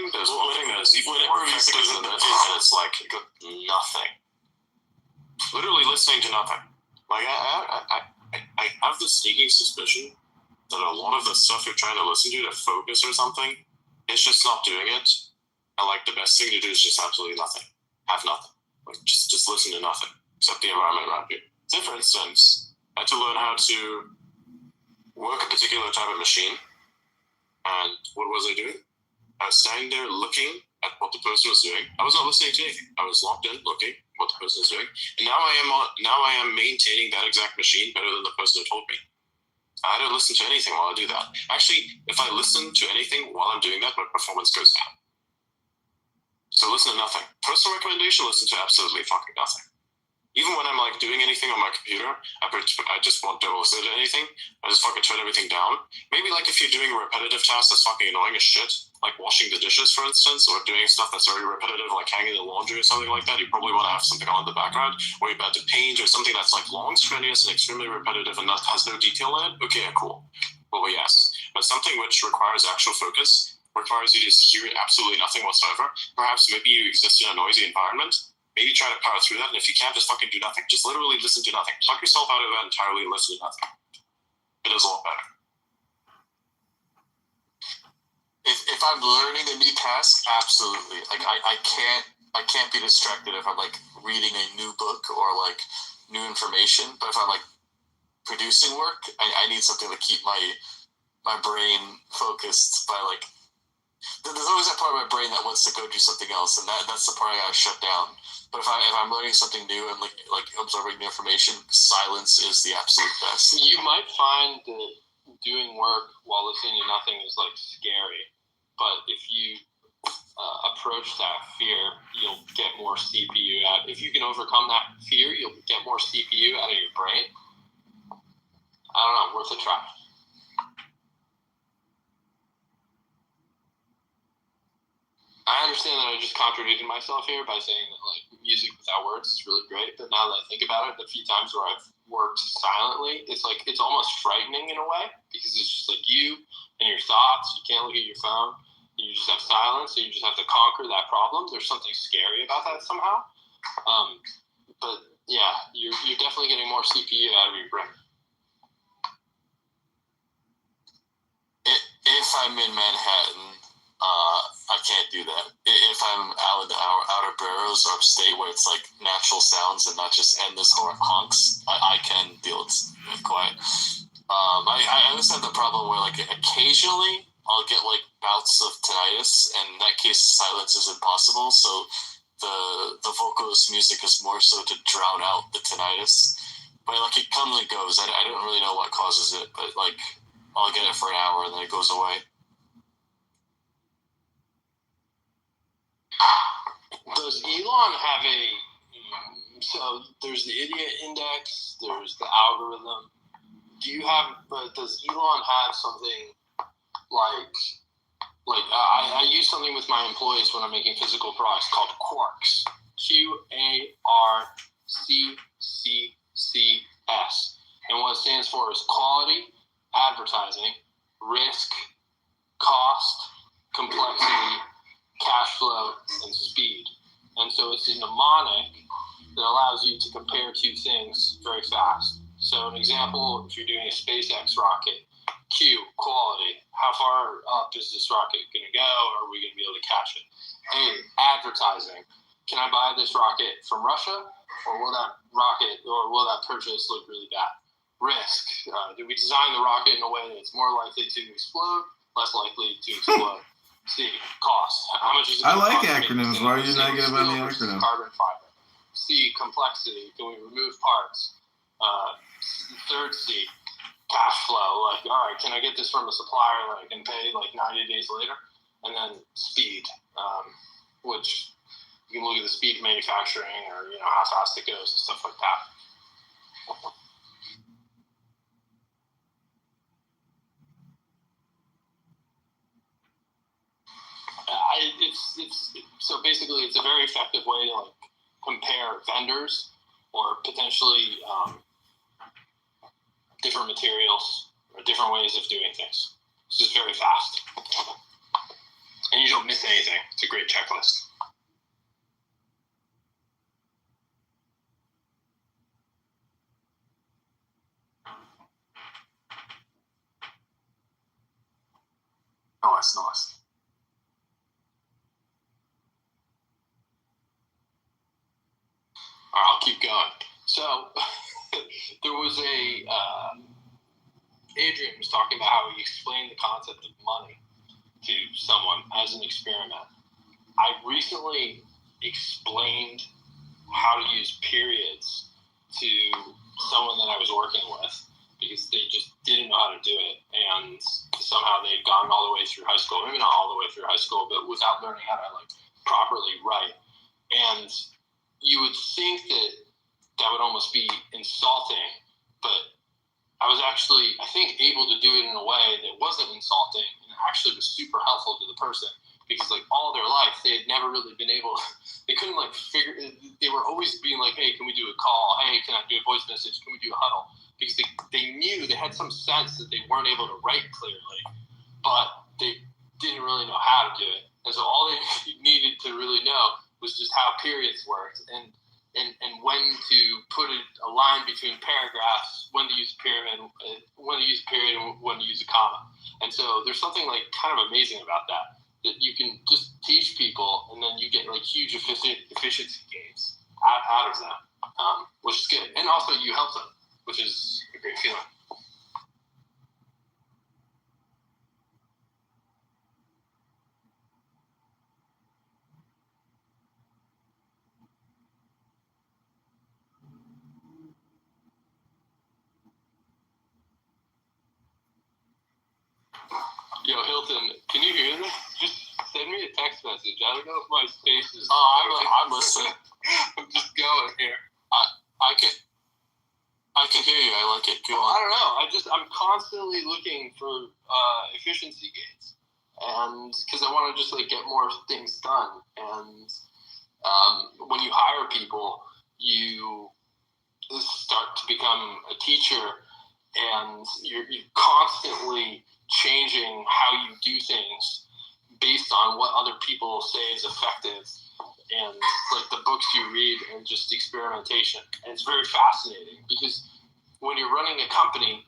nothing. Literally listening to nothing. Like I have the sneaking suspicion that a lot of the stuff you're trying to listen to focus or something, it's just not doing it. And like the best thing to do is just absolutely nothing. Have nothing. Like just listen to nothing. Except the environment around you. So for instance, I had to learn how to work a particular type of machine. And what was I doing? I was standing there looking at what the person was doing. I was not listening to anything. I was locked in looking at what the person was doing. And now I am maintaining that exact machine better than the person who told me. I don't listen to anything while I do that. Actually, if I listen to anything while I'm doing that, my performance goes down. So listen to nothing. Personal recommendation, listen to absolutely fucking nothing. Even when I'm like doing anything on my computer, I just don't listen to anything. I just fucking turn everything down. Maybe like if you're doing a repetitive task that's fucking annoying as shit, like washing the dishes, for instance, or doing stuff that's very repetitive, like hanging the laundry or something like that, you probably want to have something on in the background. Or you're about to paint or something that's like long, strenuous, and extremely repetitive and that has no detail in it. Okay, cool. Well, yes. But something which requires actual focus, requires you to just hear absolutely nothing whatsoever. Perhaps maybe you exist in a noisy environment. Maybe try to power through that, and if you can't, just fucking do nothing. Just literally listen to nothing. Plug yourself out of that entirely and listen to nothing. It is a lot better. If I'm learning a new task, absolutely. Like I can't be distracted if I'm like reading a new book or like new information. But if I'm like producing work, I need something to keep my brain focused by like. There's always that part of my brain that wants to go do something else, and that's the part I gotta shut down. But if I'm learning something new and like absorbing the information, silence is the absolute best. You might find that doing work while listening to nothing is like scary, but if you approach that fear, you'll get more CPU out. If you can overcome that fear, you'll get more CPU out of your brain. I don't know, worth a try. I understand that I just contradicted myself here by saying that like music without words is really great, but now that I think about it, the few times where I've worked silently, it's like it's almost frightening in a way because it's just like you and your thoughts. You can't look at your phone. You just have silence, and you just have to conquer that problem. There's something scary about that somehow. But yeah, you're definitely getting more CPU out of your brain. If I'm in Manhattan, I can't do that. If I'm out in the outer boroughs or upstate where it's like natural sounds and not just endless honks, I can deal with quiet. I understand the problem where like occasionally I'll get like bouts of tinnitus, and in that case silence is impossible. So the vocalist music is more so to drown out the tinnitus. But like it comes and goes. I don't really know what causes it, but like I'll get it for an hour and then it goes away. Does Elon have so there's the idiot index, there's the algorithm. Does Elon have something I use something with my employees when I'm making physical products called Quarks. QARCCCS. And what it stands for is quality, advertising, risk, cost, complexity, cash flow, and speed. And so it's a mnemonic that allows you to compare two things very fast. So an example, if you're doing a SpaceX rocket, Q, quality. How far up is this rocket going to go? Or are we going to be able to catch it? A, advertising. Can I buy this rocket from Russia? Or will that purchase look really bad? Risk. Do we design the rocket in a way that's more likely to explode, less likely to explode? C, cost. How much is it I going to like cost? acronyms. Why are you negative on the acronym? Carbon fiber. C, complexity. Can we remove parts? Third C, cash flow. Like, all right, can I get this from a supplier that I can pay like 90 days later? And then speed, which you can look at the speed of manufacturing or how fast it goes and stuff like that. So basically it's a very effective way to compare vendors or potentially different materials or different ways of doing things. It's just very fast. And you don't miss anything. It's a great checklist. Nice. All right, I'll keep going. So there was Adrian was talking about how he explained the concept of money to someone as an experiment. I recently explained how to use periods to someone that I was working with because they just didn't know how to do it, and somehow they'd gone all the way through high school, maybe not all the way through high school, but without learning how to properly write. And you would think that would almost be insulting, but I was actually, I think, able to do it in a way that wasn't insulting and actually was super helpful to the person because all their life they had never really been able, they couldn't figure, they were always being like, hey, can we do a call? Hey, can I do a voice message? Can we do a huddle? Because they knew, they had some sense that they weren't able to write clearly, but they didn't really know how to do it. And so all they needed to really know was just how periods worked and when to put a line between paragraphs, when to use a period, and when to use a comma. And so there's something kind of amazing about that you can just teach people, and then you get huge efficiency gains out of them, which is good. And also you help them, which is a great feeling. Yo, Hilton, can you hear this? Just send me a text message. I don't know if my space is... I'm listening. I'm just going here. I can hear you. I like it. Go on. I don't know. I'm constantly looking for efficiency gains, and because I want to just get more things done. And when you hire people, you start to become a teacher, and you're constantly changing how you do things based on what other people say is effective, and like the books you read and just experimentation. And it's very fascinating because when you're running a company,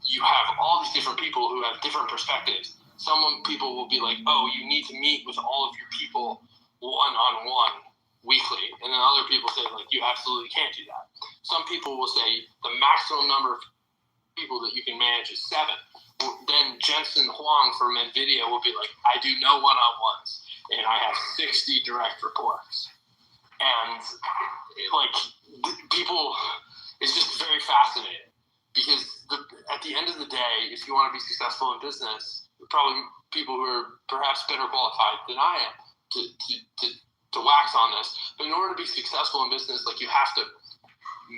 you have all these different people who have different perspectives. Some people will be like, oh, you need to meet with all of your people one-on-one weekly. And then other people say, like, you absolutely can't do that. Some people will say the maximum number of people that you can manage is 7. Then Jensen Huang from NVIDIA will be like, I do no one-on-ones, and I have 60 direct reports. And, like, people, it's just very fascinating. Because at the end of the day, if you want to be successful in business, probably people who are perhaps better qualified than I am to wax on this. But in order to be successful in business, like, you have to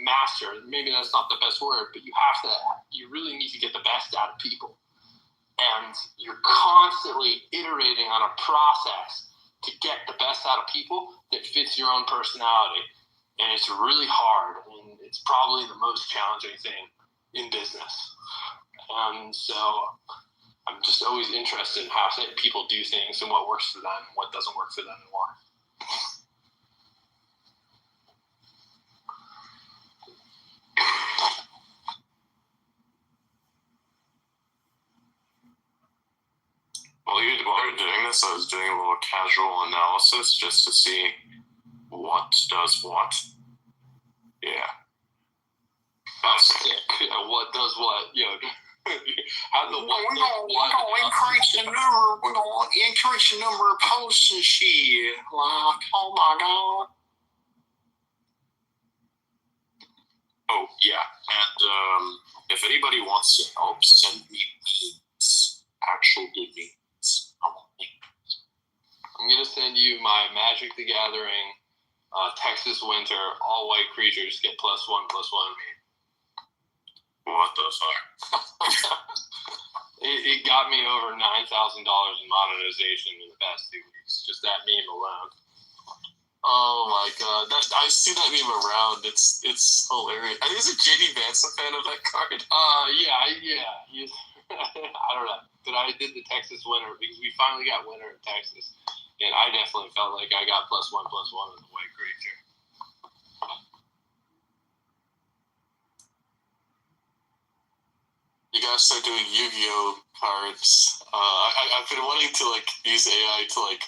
master, maybe that's not the best word, but you really need to get the best out of people. And you're constantly iterating on a process to get the best out of people that fits your own personality. And it's really hard, and it's probably the most challenging thing in business. And so I'm just always interested in how people do things and what works for them and what doesn't work for them and why. While you were doing this, I was doing a little casual analysis just to see what does what. Yeah. That's sick. What does what? How the what We're gonna increase the number. We're gonna increase the number of posts and shit. Like, oh my god. Oh yeah, and if anybody wants to help, send me memes. Actual good memes. I'm gonna send you my Magic the Gathering, Texas Winter, all white creatures get +1/+1 meme. What the fuck? It got me over $9,000 in monetization in the past 2 weeks. Just that meme alone. Oh my god, I see that meme around. It's hilarious. Isn't JD Vance a fan of that card? Yeah. I don't know, but I did the Texas Winter because we finally got winter in Texas, and I definitely felt like I got +1/+1 with the white creature. You gotta start doing Yu-Gi-Oh cards. I've been wanting to like use AI to like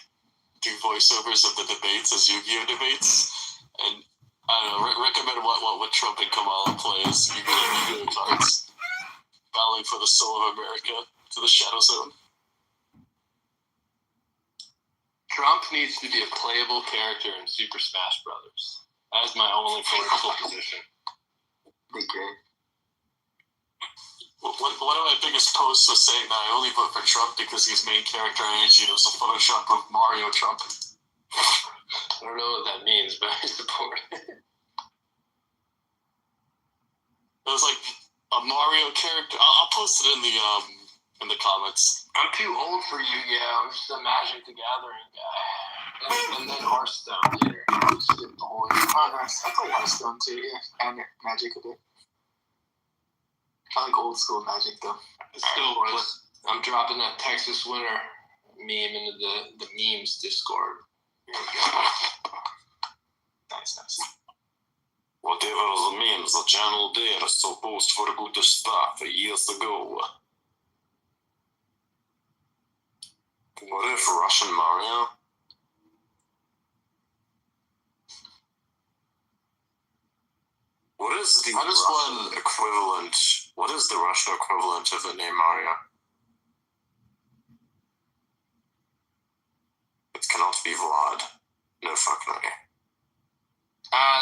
do voiceovers of the debates as Yu-Gi-Oh debates, and I don't know. Recommend what Trump and Kamala play as Yu-Gi-Oh cards, battling for the soul of America to the Shadow Zone. Trump needs to be a playable character in Super Smash Brothers. That is my only political position. Okay. One of my biggest posts was saying that I only vote for Trump because his main character energy was a Photoshop of Mario Trump. I don't know what that means, but I support it. It was like a Mario character. I'll post it in the comments. I'm too old for Yu-Gi-Oh! I'm just a Magic the Gathering guy. And then Hearthstone later. Skip the whole year. Oh, nice. I play Hearthstone too, yeah. And Magic a bit. I like old school Magic though. Still, I'm dropping that Texas Winter meme into the memes Discord. Nice. Whatever the memes the channel did is supposed for good stuff years ago. What if Russian Mario? What is the Russian equivalent? What is the Russian equivalent of the name Mario? It cannot be Vlad. No fucking way.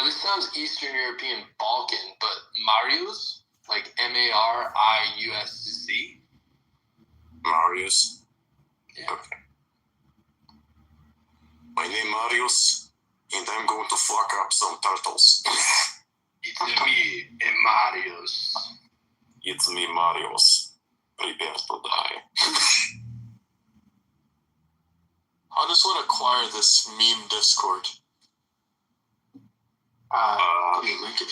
This sounds Eastern European Balkan, but Marius? Like Mariusc? Marius? Yeah. Okay. My name Marius, and I'm going to fuck up some turtles. It's me, Marius. It's me, Marius. Prepare to die. I just want to acquire this meme Discord. I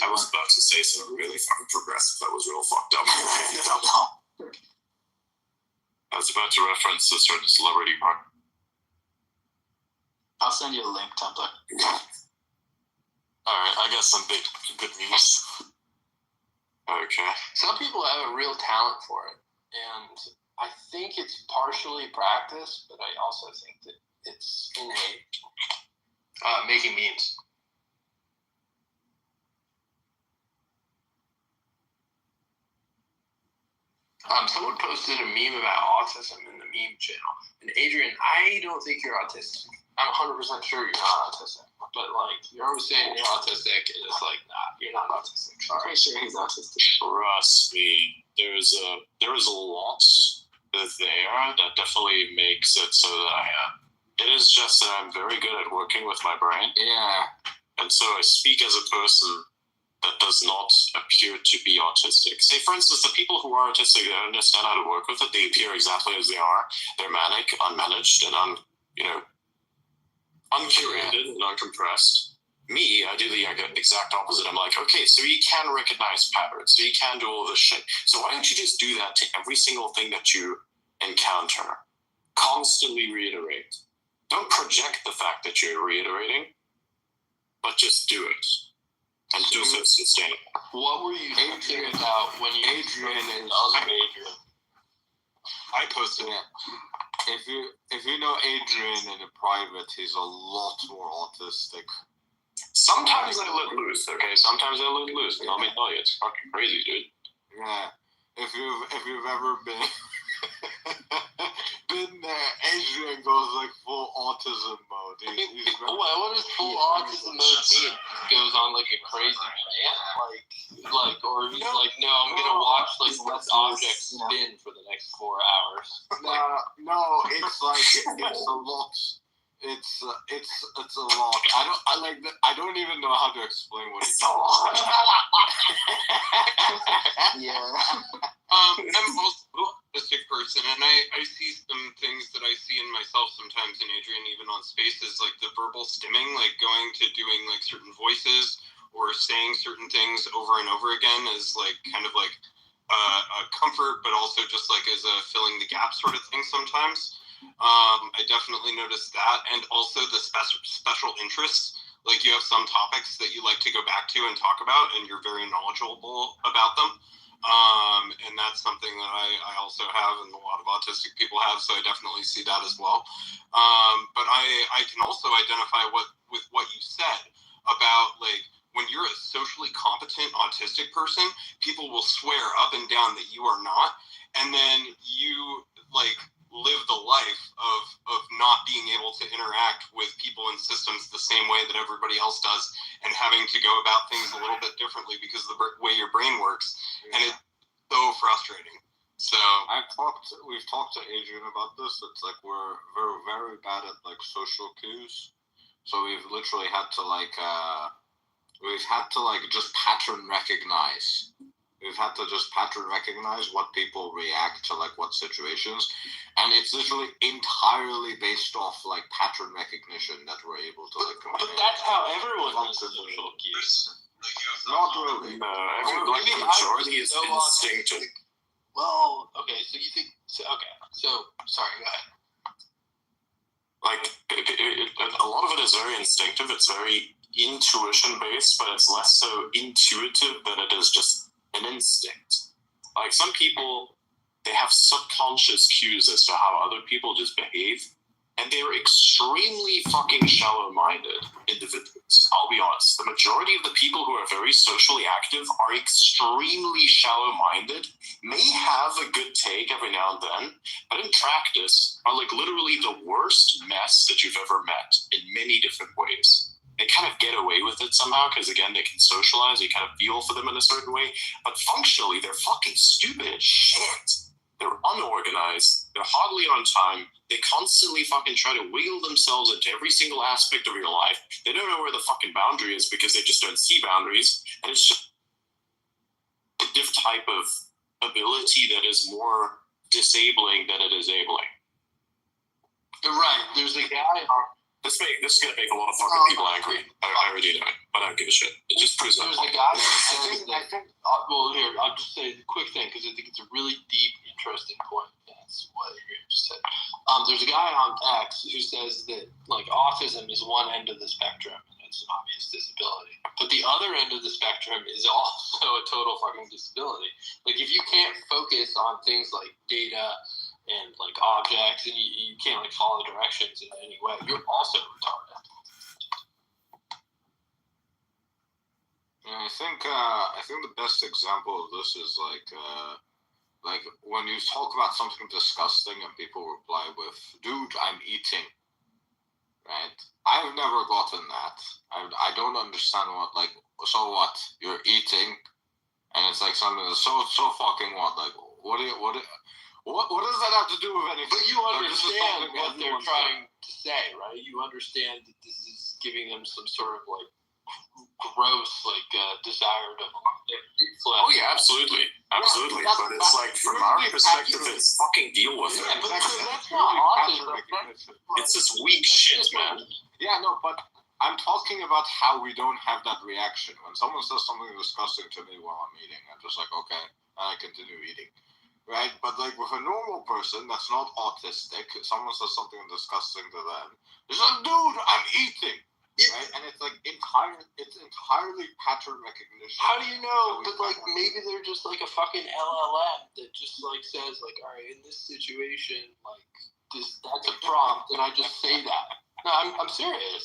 was about to say something really fucking progressive. That was real fucked up. I was about to reference the certain celebrity part. I'll send you a link, template. Alright, I got some good news. Okay. Some people have a real talent for it, and I think it's partially practice, but I also think that it's innate. Making memes. Someone posted a meme about autism in the meme channel. And Adrian, I don't think you're autistic. I'm 100% sure you're not autistic. But, like, you're always saying you're autistic, and it's like, nah, you're not autistic. I'm pretty sure he's autistic. Trust me, there is a lot there that definitely makes it so that I am. It is just that I'm very good at working with my brain. Yeah. And so I speak as a person that does not appear to be autistic. Say, for instance, the people who are autistic, they understand how to work with it. They appear exactly as they are. They're manic, unmanaged, and uncurated and uncompressed. Me, I do the exact opposite. I'm like, okay, so you can recognize patterns, so you can do all this shit. So why don't you just do that to every single thing that you encounter? Constantly reiterate. Don't project the fact that you're reiterating, but just do it. And do so sustainable. What were you thinking about when you Adrian is Adrian? I posted it. If you know Adrian in a private, he's a lot more autistic. Sometimes I let loose, okay? Sometimes I let loose. Let me tell you, it's fucking crazy, dude. Yeah. If you've ever been there, Adrian goes like full autism mode. What does full autism mode mean? Goes on like a crazy rant, like, or he's like, no, I'm gonna watch like this object spin for the next 4 hours. No, it's like it's a lot. It's a lot. I don't even know how to explain what it's all. Yeah. I'm also an autistic person, and I see some things that I see in myself sometimes in Adrian, even on spaces, like the verbal stimming, like going to doing like certain voices or saying certain things over and over again is like kind of like a comfort, but also just like as a filling the gap sort of thing sometimes. I definitely noticed that, and also the special interests. Like you have some topics that you like to go back to and talk about, and you're very knowledgeable about them. And that's something that I also have, and a lot of autistic people have, so I definitely see that as well. But I can also identify with what you said about like when you're a socially competent autistic person, people will swear up and down that you are not, and then you like live the life of not being able to interact with people and systems the same way that everybody else does, and having to go about things a little bit differently because of the way your brain works, and it's so frustrating. So we've talked to Adrian about this. It's like we're very, very bad at like social cues, so we've literally had to just pattern recognize. We've had to just pattern recognize what people react to, like what situations, and it's literally entirely based off like pattern recognition that we're able to like. But that's how everyone does social cues. Not really. No, I think like the majority is instinctive. Well, okay, so you think? Okay, so sorry, go ahead. Like a lot of it is very instinctive. It's very intuition based, but it's less so intuitive than it is just an instinct. Like some people, they have subconscious cues as to how other people just behave, and they're extremely fucking shallow-minded individuals. I'll be honest. The majority of the people who are very socially active are extremely shallow-minded, may have a good take every now and then, but in practice are like literally the worst mess that you've ever met in many different ways. They kind of get away with it somehow because, again, they can socialize. You kind of feel for them in a certain way. But functionally, they're fucking stupid as shit. They're unorganized. They're hardly on time. They constantly fucking try to wiggle themselves into every single aspect of your life. They don't know where the fucking boundary is because they just don't see boundaries. And it's just a different type of ability that is more disabling than it is enabling. Right. There's a guy This is gonna make a lot of fucking people angry. I already know it, but I don't give a shit. It just proves my There's point. a guy that says that. Well, here I'll just say a quick thing because I think it's a really deep, interesting point. That's what Adrian just said. There's a guy on X who says that like autism is one end of the spectrum and it's an obvious disability, but the other end of the spectrum is also a total fucking disability. Like if you can't focus on things like data and like objects, and you can't like follow directions in any way, you're also retarded. Yeah, I think the best example of this is like when you talk about something disgusting and people reply with, "Dude, I'm eating." Right? I've never gotten that. I don't understand what, like, so what? You're eating, and it's like something that's so fucking what? Like, what does that have to do with anything? But you understand what they're trying to say, right? You understand that this is giving them some sort of like gross, like desire to flesh. Oh yeah, absolutely. But it's like from our perspective, it's fucking deal with it. Yeah, but that's not autism. It's this weak shit, man. Yeah, no, but I'm talking about how we don't have that reaction. When someone says something disgusting to me while I'm eating, I'm just like, okay, I continue eating. Right? But like with a normal person that's not autistic, someone says something disgusting to them, it's like, dude, I'm eating. Right? And it's like entirely pattern recognition. How do you know that like maybe they're just like a fucking LLM that just like says like, all right, in this situation, like that's a prompt, and I just say that. No, I'm serious.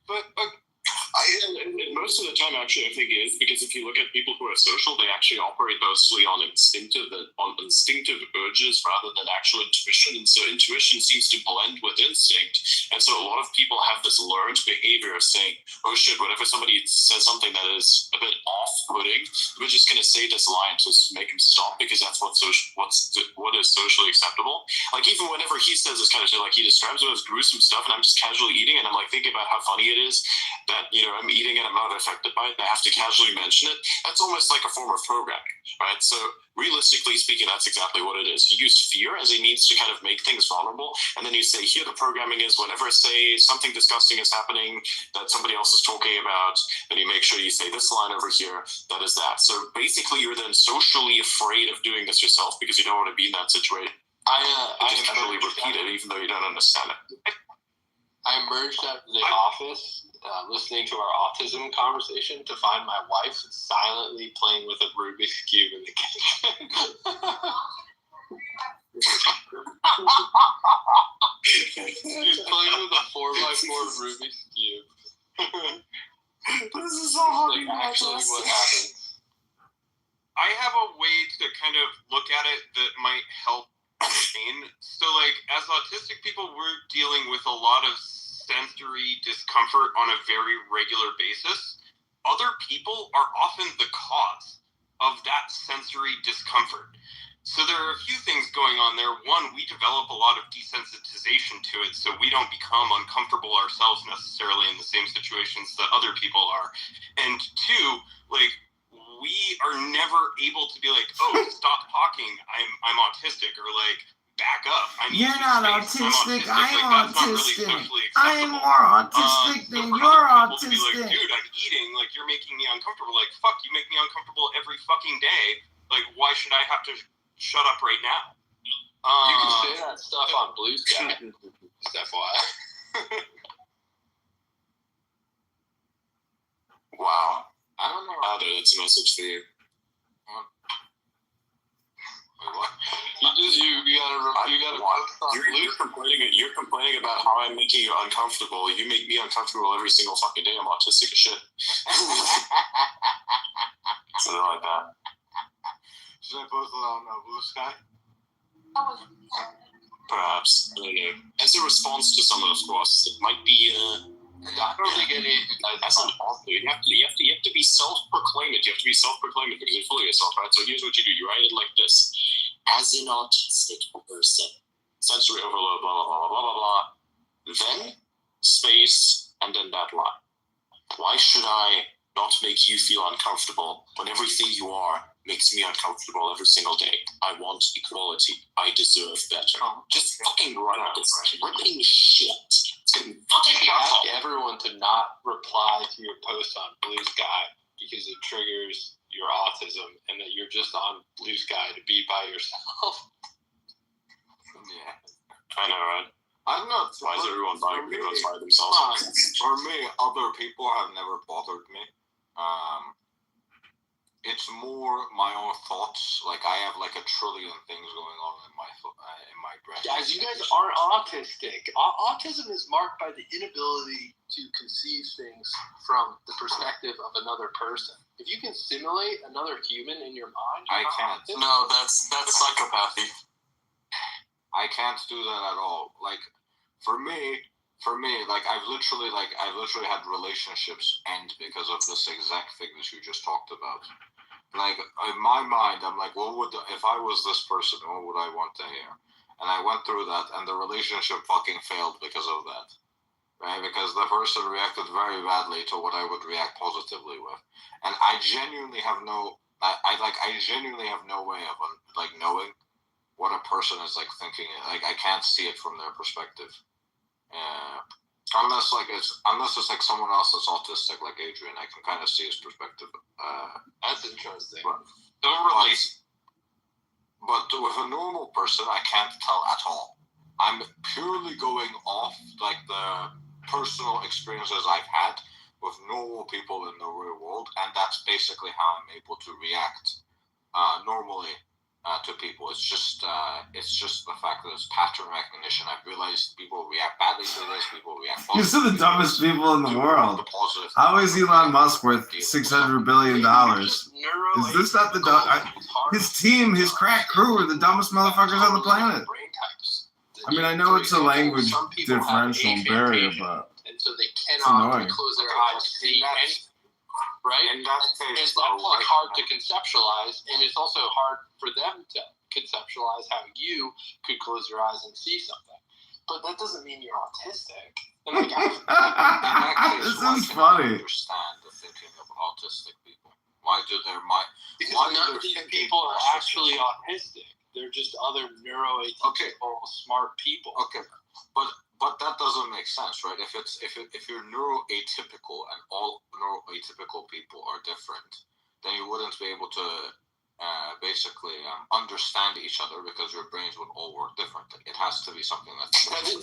But and most of the time, actually, I think is because if you look at people who are social, they actually operate mostly on instinctive urges rather than actual intuition. And so intuition seems to blend with instinct. And so a lot of people have this learned behavior of saying, "Oh shit, whenever somebody says something that is a bit off-putting, we're just going to say this line to make him stop because that's what is socially acceptable." Like even whenever he says this kind of shit, like he describes it as gruesome stuff, and I'm just casually eating, and I'm like thinking about how funny it is that, you know, I'm eating and I'm not affected by it, and I have to casually mention it. That's almost like a form of programming, right? So realistically speaking, that's exactly what it is. You use fear as a means to kind of make things vulnerable, and then you say, here the programming is whenever, say, something disgusting is happening that somebody else is talking about, then you make sure you say this line over here, that is that. So basically you're then socially afraid of doing this yourself because you don't want to be in that situation. I just casually repeat it even though you don't understand it. I emerged out of the office listening to our autism conversation to find my wife silently playing with a Rubik's Cube in the kitchen. She's playing with a 4x4 Rubik's Cube. This is so hard. Like actually what happened. I have a way to kind of look at it that might help explain. So, like, as autistic people, we're dealing with a lot of sensory discomfort on a very regular basis. Other people are often the cause of that sensory discomfort. So there are a few things going on there. One, we develop a lot of desensitization to it, so we don't become uncomfortable ourselves necessarily in the same situations that other people are. And two, like, we are never able to be like, oh, stop talking, I'm autistic, or like, back up. You're not autistic. I'm autistic. Really I'm more autistic than you're autistic. Be like, dude, I'm eating. Like, you're making me uncomfortable. Like, fuck, you make me uncomfortable every fucking day. Like, why should I have to shut up right now? You can say that stuff on Blue Sky. Just FYI. Wow. I don't know. It's a message for you. What? You gotta post on Blue Sky. You're complaining about how I'm making you uncomfortable. You make me uncomfortable every single fucking day. I'm autistic as shit. Something like that. Should I post it on Blue Sky? Perhaps. I don't know. As a response to someone, of course, it might be. I don't think As an author, you have to be self-proclaimed. You have to be self-proclaimed because you're full of yourself, right? So here's what you do: you write it like this: as an autistic person, sensory overload, blah blah blah blah blah blah. Then space and then that line. Why should I not make you feel uncomfortable when everything you are makes me uncomfortable every single day. I want equality. I deserve better. Just fucking run this fucking shit. It's gonna be fucking You ask awful. everyone to not reply to your post on Blue Sky because it triggers your autism, and that you're just on Blue Sky to be by yourself. Yeah. I know, right? I'm not. Why is everyone buying videos by For themselves? me, other people have never bothered me. It's more my own thoughts. Like I have like a trillion things going on in my brain. Guys, you guys aren't autistic. Autism is marked by the inability to conceive things from the perspective of another person. If you can simulate another human in your mind, I can't. No, that's psychopathy. I can't do that at all. Like for me, like I've literally had relationships end because of this exact thing that you just talked about. Like in my mind, I'm like, if I was this person, what would I want to hear? And I went through that, and the relationship fucking failed because of that, right? Because the person reacted very badly to what I would react positively with, and I genuinely have no way of like knowing what a person is like thinking. Like I can't see it from their perspective. Unless it's like someone else that's autistic, like Adrian, I can kind of see his perspective. That's interesting. But with a normal person, I can't tell at all. I'm purely going off like the personal experiences I've had with normal people in the real world, and that's basically how I'm able to react normally to people. It's just the fact that it's pattern recognition. I've realized people react badly to this. People react. These are the dumbest people in the world. The positive. How is Elon Musk worth $600 billion? Is this not the his team, his crack crew are the dumbest motherfuckers on the planet? I mean, I know it's a language differential barrier, but and so they cannot annoying. close their eyes to see anything. Right? In that case, It's like hard to conceptualize, and it's also hard for them to conceptualize how you could close your eyes and see something. But that doesn't mean you're autistic. And like, this is funny. Understand the thinking of autistic people. Why do their mind? because none of these people are actually autistic. They're just other neuroatypical smart people. Okay, but that doesn't make sense, right? If you're neuroatypical and all neuroatypical people are different, then you wouldn't be able to basically understand each other because your brains would all work differently. It has to be something that's. But most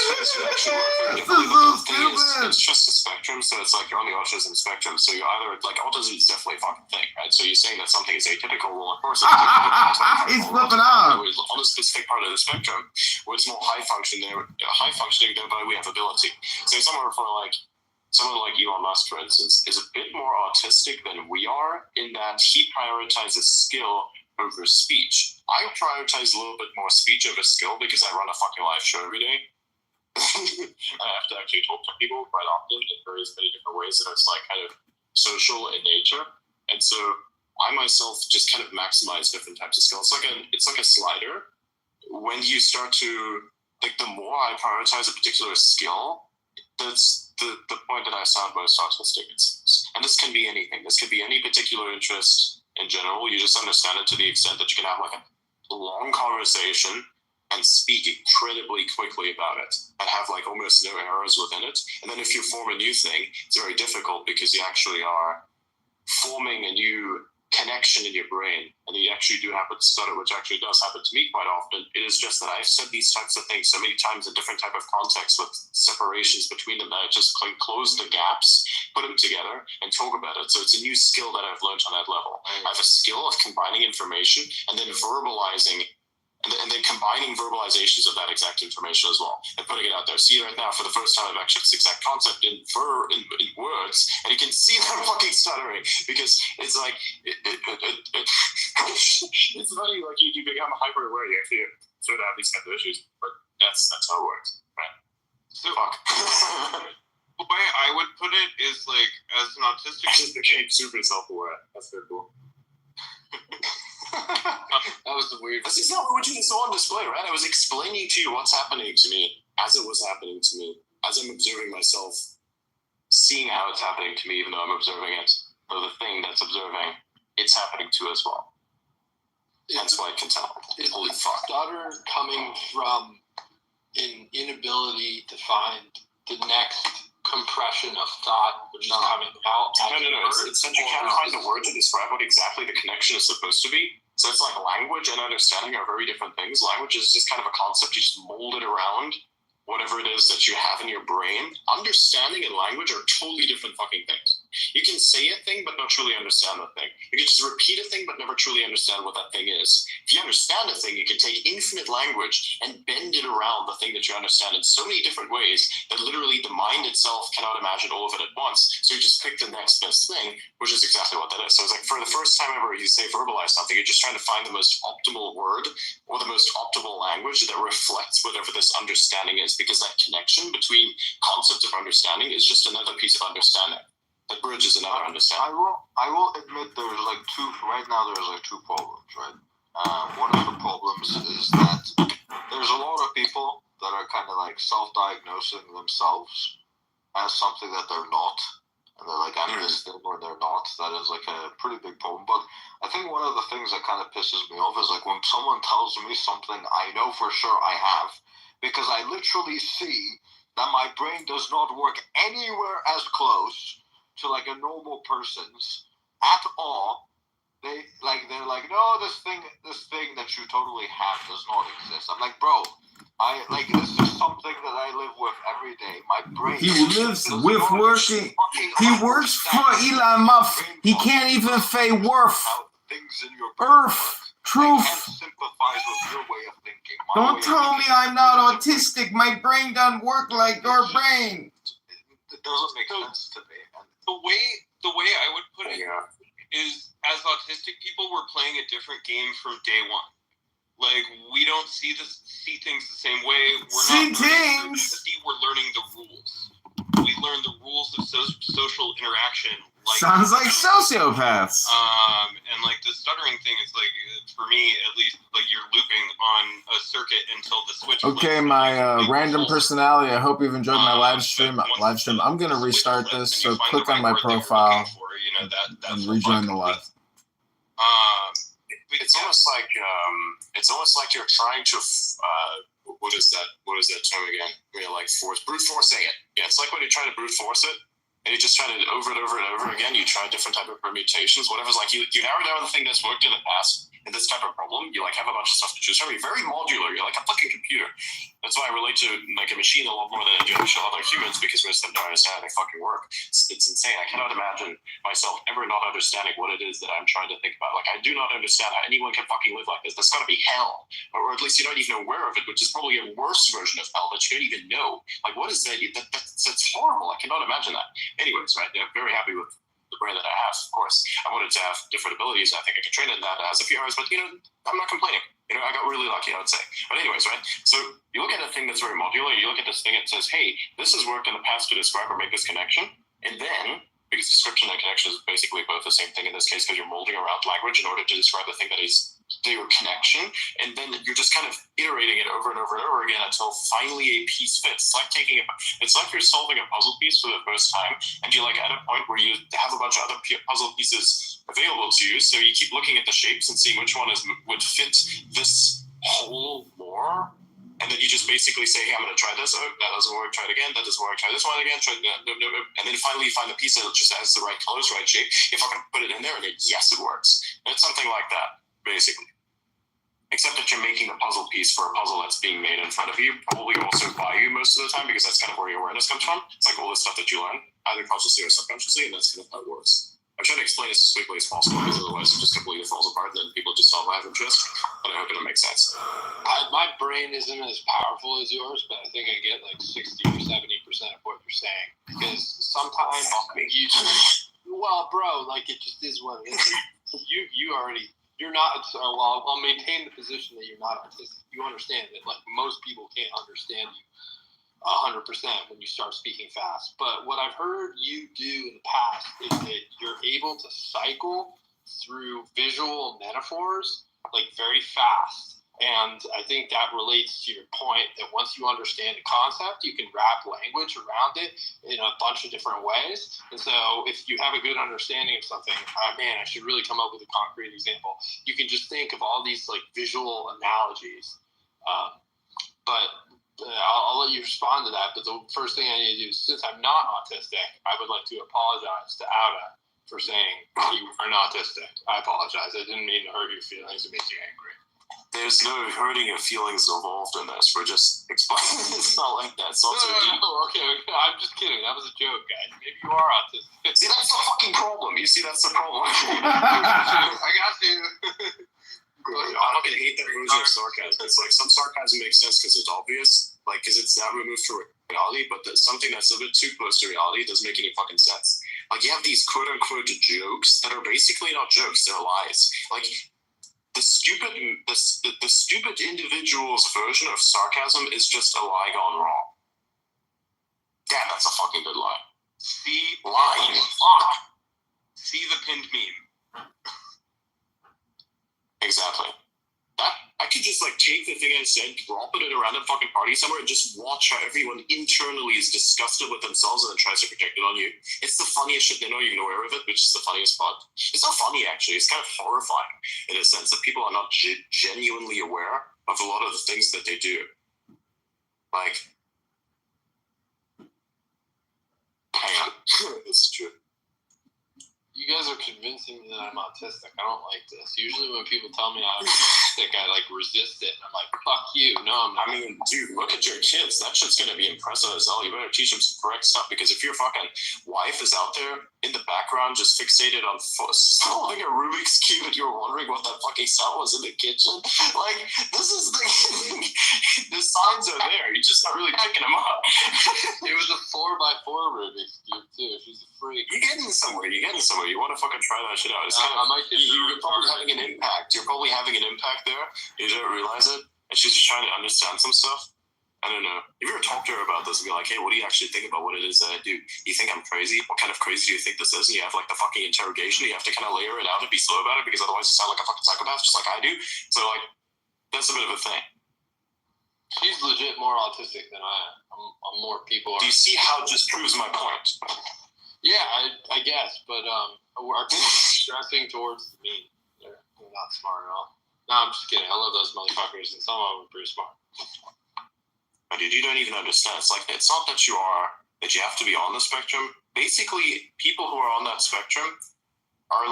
of this would actually work very This differently. is so The thing is, stupid. it's just a spectrum, so it's like you're on the autism spectrum. So you're either like autism is definitely a fucking thing, right? So you're saying that something is atypical. Well, of course, it's He's flipping out. on a specific part of the spectrum where it's more high functioning, thereby we have ability. So someone like Elon Musk, for instance, is a bit more autistic than we are in that he prioritizes skill over speech. I prioritize a little bit more speech over skill because I run a fucking live show every day. I have to actually talk to people quite often in various many different ways that it's like kind of social in nature. And so I myself just kind of maximize different types of skills. It's like a slider. When you start to, like, the more I prioritize a particular skill, that's the point that I sound most autistic. And this can be anything. This could be any particular interest in general. You just understand it to the extent that you can have like a long conversation and speak incredibly quickly about it and have like almost no errors within it. And then if you form a new thing, it's very difficult because you actually are forming a new connection in your brain, and you actually do have a stutter, which actually does happen to me quite often. It is just that I've said these types of things so many times in different type of contexts with separations between them that I just close the gaps, put them together, and talk about it. So it's a new skill that I've learned on that level. I have a skill of combining information and then verbalizing, and then combining verbalizations of that exact information as well, and putting it out there. See, right now, for the first time, I've actually this exact concept in words, and you can see that I'm fucking stuttering because it's like it's funny. Like you become hyper aware. You actually sort of have these kind of issues, but that's how it works, right? So the way I would put it is like, as an autistic, I just became super self-aware. That's very cool. That was the weird. This is not what you saw on display, right? I was explaining to you what's happening to me as it was happening to me, as I'm observing myself, seeing how it's happening to me, even though I'm observing it, or the thing that's observing. it's happening too as well. That's why I can tell. Holy fuck. Stutter coming from an inability to find the next compression of thought, which is coming out. No. It's that you can't find the word to describe what exactly the connection is supposed to be. So it's like language and understanding are very different things. Language is just kind of a concept. You just mold it around whatever it is that you have in your brain. Understanding and language are totally different fucking things. You can say a thing but not truly understand the thing. You can just repeat a thing but never truly understand what that thing is. If you understand a thing, you can take infinite language and bend it around the thing that you understand in so many different ways that literally the mind itself cannot imagine all of it at once. So you just pick the next best thing, which is exactly what that is. So it's like for the first time ever you say verbalize something, you're just trying to find the most optimal word or the most optimal language that reflects whatever this understanding is, because that connection between concepts of understanding is just another piece of understanding. That bridge is another understanding. I will admit there's like two problems, right? One of the problems is that there's a lot of people that are kind of like self-diagnosing themselves as something that they're not, and they're like, I'm this thing or they're not. That is like a pretty big problem. But I think one of the things that kind of pisses me off is like when someone tells me something I know for sure I have, because I literally see that my brain does not work anywhere as close to like a normal person's at all. They're like, no, this thing that you totally have does not exist. I'm like, bro, this is something that I live with every day. My brain. He lives with working. He works for Elon Musk. He can't even say worth. Things in your Earth. Truth. I can't sympathize with your way of thinking. Don't tell me I'm not autistic. My brain doesn't work like your brain. It doesn't make sense to me. The way I would put it is, as autistic people, we're playing a different game from day one. Like, we don't see things the same way. We're learning the rules. We learn the rules of social interaction. Sounds like sociopaths. And like the stuttering thing is like, for me at least, like you're looping on a circuit until the switch. Okay, my random personality. I hope you've enjoyed my live stream. I'm gonna restart this. So click on my profile and rejoin the live. It's almost like you're trying to. What is that term again? Where you're like brute forcing it. Yeah, it's like when you're trying to brute force it. And you just try to over and over and over again. You try different type of permutations. Whatever's like you narrow down the thing that's worked in the past. And this type of problem, you like have a bunch of stuff to choose from. You're very modular. You're like a fucking computer. That's why I relate to like a machine a lot more than I do to other humans, because most of them don't understand how they fucking work. It's insane. I cannot imagine myself ever not understanding what it is that I'm trying to think about. Like, I do not understand how anyone can fucking live like this. That's got to be hell, or at least you're not even aware of it, which is probably a worse version of hell that you don't even know. Like, what is that? That's horrible. I cannot imagine that. Anyways, right? I'm very happy with the brain that I have. Of course, I wanted to have different abilities. I think I can train in that as a few hours, but I'm not complaining. I got really lucky, I would say. But anyways, right? So you look at a thing that's very modular. You look at this thing that says, hey, this has worked in the past to describe or make this connection. And then, because description and connection is basically both the same thing in this case, because you're molding around language in order to describe the thing that is their connection, and then you're just kind of iterating it over and over and over again until finally a piece fits. It's like you're solving a puzzle piece for the first time, and you're like at a point where you have a bunch of other puzzle pieces available to you, so you keep looking at the shapes and seeing which one would fit this whole more. And then you just basically say, hey, I'm going to try this. Oh, that doesn't work. Try it again. That doesn't work. Try this one again. No. And then finally you find the piece that just has the right colors, right shape. If I can put it in there, and then yes, it works. And it's something like that, basically. Except that you're making a puzzle piece for a puzzle that's being made in front of you, probably also by you most of the time, because that's kind of where your awareness comes from. It's like all the stuff that you learn, either consciously or subconsciously, and that's kind of how it works. I try to explain this as quickly as possible, because otherwise it just completely falls apart, and then people just don't have interest. But I hope it'll make sense. My brain isn't as powerful as yours, but I think I get like 60 or 70% of what you're saying. Because sometimes you just, well, bro, like it just is what it is. You're not, well, I'll maintain the position that you're not artistic. You understand that, like, most people can't understand you 100% when you start speaking fast. But what I've heard you do in the past is that you're able to cycle through visual metaphors, like, very fast. And I think that relates to your point that once you understand the concept, you can wrap language around it in a bunch of different ways. And so if you have a good understanding of something, I should really come up with a concrete example. You can just think of all these like visual analogies. I'll let you respond to that. But the first thing I need to do, since I'm not autistic, I would like to apologize to Ada for saying you are not autistic. I apologize. I didn't mean to hurt your feelings or make you angry. There's no hurting your feelings involved in this. We're just explaining. It's not like that. It's not so deep. Okay. I'm just kidding. That was a joke, guys. Maybe you are autistic. See, that's the fucking problem. You see, that's the problem. I got you. I fucking hate that version of sarcasm. It's like some sarcasm makes sense because it's obvious, like because it's that removed from reality. But something that's a bit too close to reality doesn't make any fucking sense. Like you have these quote unquote jokes that are basically not jokes; they're lies. Like the stupid individual's version of sarcasm is just a lie gone wrong. Damn, that's a fucking good lie. See line. Fuck. See the pinned meme. Exactly. That I could just like take the thing I said, drop it at a random fucking party somewhere, and just watch how everyone internally is disgusted with themselves and then tries to project it on you. It's the funniest shit. They're not even aware of it, which is the funniest part. It's not funny actually. It's kind of horrifying in a sense that people are not genuinely aware of a lot of the things that they do. Like, hang on, this is true. You guys are convincing me that I'm autistic. I don't like this. Usually when people tell me I'm autistic, I like resist it. I'm like, fuck you. No, I'm not. I mean, dude, look at your kids. That shit's gonna be impressive as hell. You better teach them some correct stuff because if your fucking wife is out there in the background just fixated on solving a Rubik's Cube and you're wondering what that fucking sound was in the kitchen, like, this is the the signs are there. You're just not really picking them up. It was a 4x4 Rubik's Cube too. She's a freak. You're getting somewhere. You want to fucking try that shit out. It's kind of, you're probably having an impact. You're probably having an impact there. You don't realize it. And she's just trying to understand some stuff. I don't know. If you ever talk to her about this and be like, hey, what do you actually think about what it is that I do? You think I'm crazy? What kind of crazy do you think this is? And you have like the fucking interrogation. You have to kind of layer it out and be slow about it because otherwise you sound like a fucking psychopath just like I do. So like, that's a bit of a thing. She's legit more autistic than I am. I'm more people. Do you see how it just proves my point? Yeah, I guess, but our people stressing towards the mean. They're not smart at all. No, I'm just kidding. I love those motherfuckers, and some of them are pretty smart. But dude, you don't even understand. It's like, it's not that you have to be on the spectrum. Basically, people who are on that spectrum are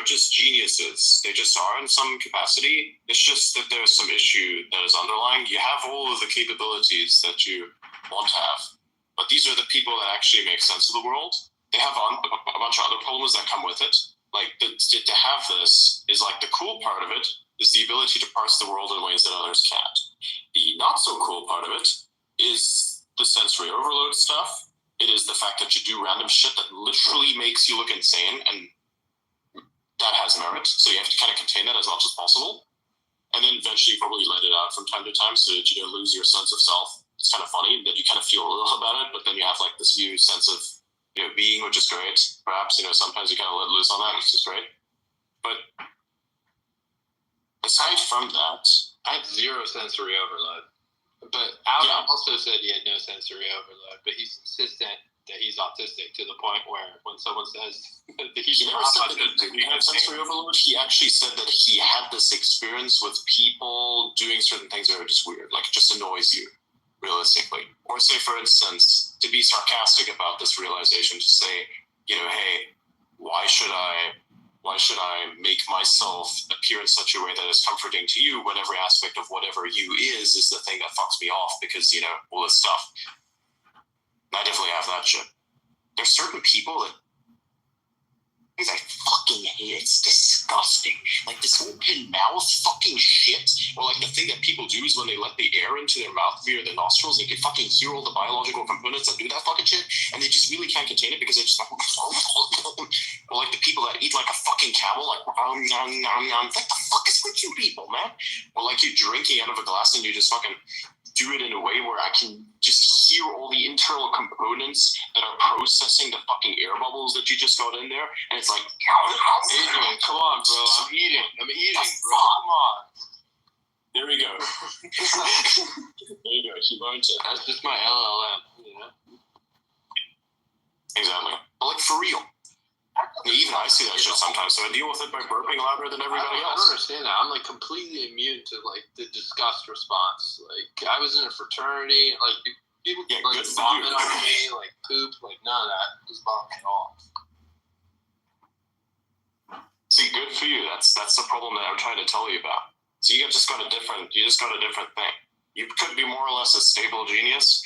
just geniuses. They just are in some capacity. It's just that there's some issue that is underlying. You have all of the capabilities that you want to have, but these are the people that actually make sense of the world. They have a bunch of other problems that come with it. Like, to have this is like the cool part of it is the ability to parse the world in ways that others can't. The not so cool part of it is the sensory overload stuff. It is the fact that you do random shit that literally makes you look insane, and that has merit. So you have to kind of contain that as much as possible. And then eventually probably let it out from time to time so that you don't lose your sense of self. It's kind of funny that you kind of feel a little about it, but then you have like this new sense of being, which is great. Perhaps, sometimes you kind of let loose on that, which is great. But aside from that, I have zero sensory overload. But Alan also said he had no sensory overload, but he's insistent that he's autistic to the point where when someone says that he's not autistic, he had sensory overload. He actually said that he had this experience with people doing certain things that are just weird, like it just annoys you. Realistically, or say, for instance, to be sarcastic about this realization, to say, hey, why should I make myself appear in such a way that is comforting to you when every aspect of whatever you is the thing that fucks me off because, all this stuff. And I definitely have that shit. There's certain people that I fucking hate. It's disgusting. Like this open mouth fucking shit. Or like the thing that people do is when they let the air into their mouth via their nostrils, they can fucking hear all the biological components that do that fucking shit, and they just really can't contain it because they just like, or like the people that eat like a fucking camel, like, what the fuck is with you people, man? Or like you're drinking out of a glass and you just fucking do it in a way where I can just hear all the internal components that are processing the fucking air bubbles that you just got in there, and it's like, Adrian, come on, bro, I'm eating, bro, come on. There we go. There you go. She learned it. That's just my LLM, you know? Exactly. But like for real. Even I see that shit sometimes, so I deal with it by burping louder than everybody I don't else. understand that. I'm like completely immune to like the disgust response. Like I was in a fraternity, like people like vomit on me, like poop, like none of that just bother me at all. See, good for you. That's the problem that I'm trying to tell you about. So you just got a different thing. You could be more or less a stable genius.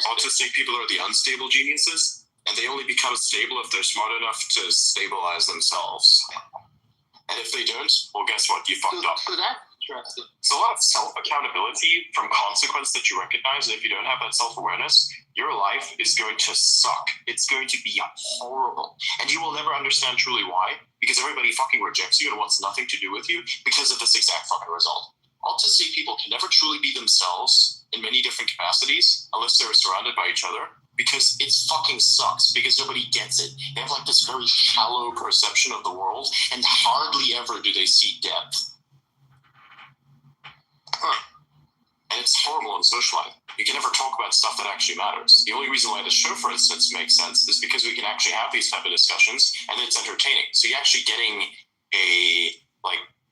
Autistic people are the unstable geniuses, and they only become stable if they're smart enough to stabilize themselves. And if they don't, well, guess what? You fucked up. So that's interesting. It's a lot of self-accountability from consequence that you recognize. And if you don't have that self-awareness, your life is going to suck. It's going to be horrible. And you will never understand truly why, because everybody fucking rejects you and wants nothing to do with you because of this exact fucking result. Autistic people can never truly be themselves in many different capacities unless they're surrounded by each other, because it fucking sucks, because nobody gets it. They have like this very shallow perception of the world, and hardly ever do they see depth. And it's horrible in social life. You can never talk about stuff that actually matters. The only reason why the show, for instance, makes sense is because we can actually have these type of discussions, and it's entertaining. So you're actually getting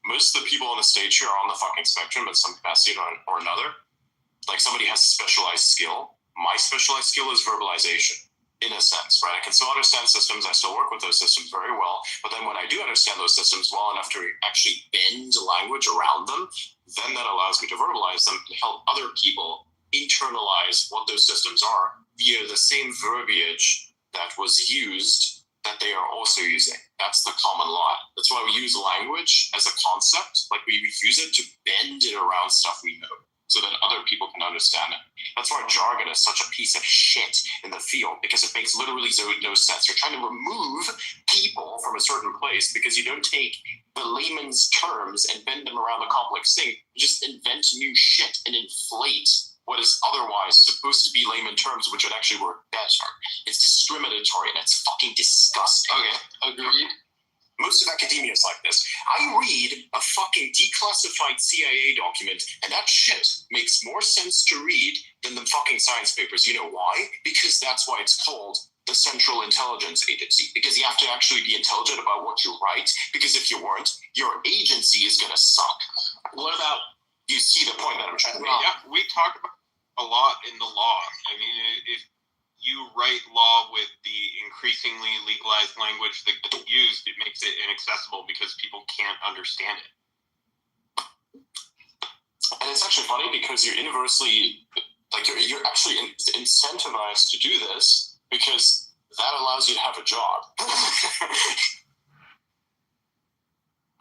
most of the people on the stage here are on the fucking spectrum in some capacity or another. Like somebody has a specialized skill. My specialized skill is verbalization, in a sense, right? I can still understand systems. I still work with those systems very well. But then when I do understand those systems well enough to actually bend language around them, then that allows me to verbalize them and help other people internalize what those systems are via the same verbiage that was used that they are also using. That's the common law. That's why we use language as a concept. Like we use it to bend it around stuff we know, so that other people can understand it. That's why jargon is such a piece of shit in the field, because it makes literally no sense. You're trying to remove people from a certain place because you don't take the layman's terms and bend them around the complex thing. You just invent new shit and inflate what is otherwise supposed to be layman terms, which would actually work better. It's discriminatory and it's fucking disgusting. Okay, agreed. Most of academia is like this. I read a fucking declassified CIA document, and that shit makes more sense to read than the fucking science papers. You know why? Because that's why it's called the Central Intelligence Agency. Because you have to actually be intelligent about what you write. Because if you weren't, your agency is going to suck. What about, you see the point that I'm trying to make? Yeah, we talk about a lot in the law. I mean, if you write law with the increasingly legalized language that gets used, it makes it inaccessible because people can't understand it. And it's actually funny because you're universally, like you're actually incentivized to do this because that allows you to have a job.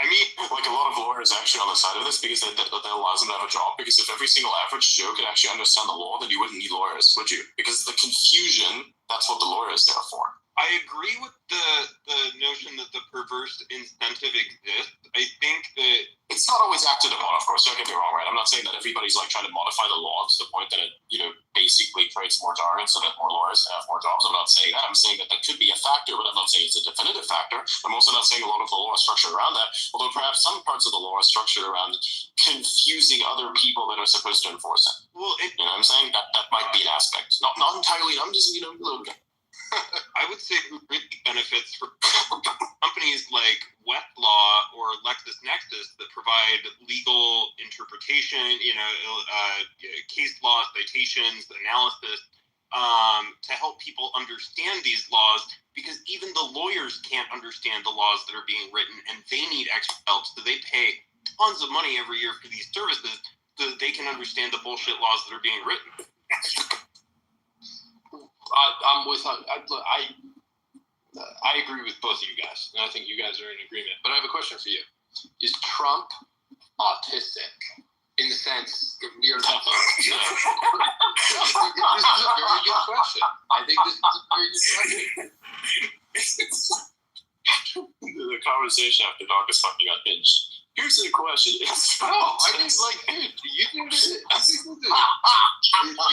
I mean, like a lot of lawyers are actually on the side of this because that allows them to have a job. Because if every single average Joe could actually understand the law, then you wouldn't need lawyers, would you? Because the confusion, that's what the lawyer is there for. I agree with the notion that the perverse incentive exists. I think that it's not always acted upon, of course. Don't get me wrong, right? I'm not saying that everybody's like trying to modify the law to the point that it, basically creates more jargon so that more lawyers have more jobs. I'm not saying that. I'm saying that could be a factor, but I'm not saying it's a definitive factor. I'm also not saying a lot of the law is structured around that, although perhaps some parts of the law are structured around confusing other people that are supposed to enforce it. Well, you know what I'm saying? That might be an aspect. Not entirely. I'm just, a little bit. I would say who really benefits for companies like Westlaw or LexisNexis that provide legal interpretation, case law, citations, analysis, to help people understand these laws, because even the lawyers can't understand the laws that are being written, and they need extra help, so they pay tons of money every year for these services so that they can understand the bullshit laws that are being written. I'm with. I agree with both of you guys, and I think you guys are in agreement. But I have a question for you: is Trump autistic in the sense that we are talking? This is a very good question. I think this is a very good question. The conversation after dog is fucking unhinged. Here's the question.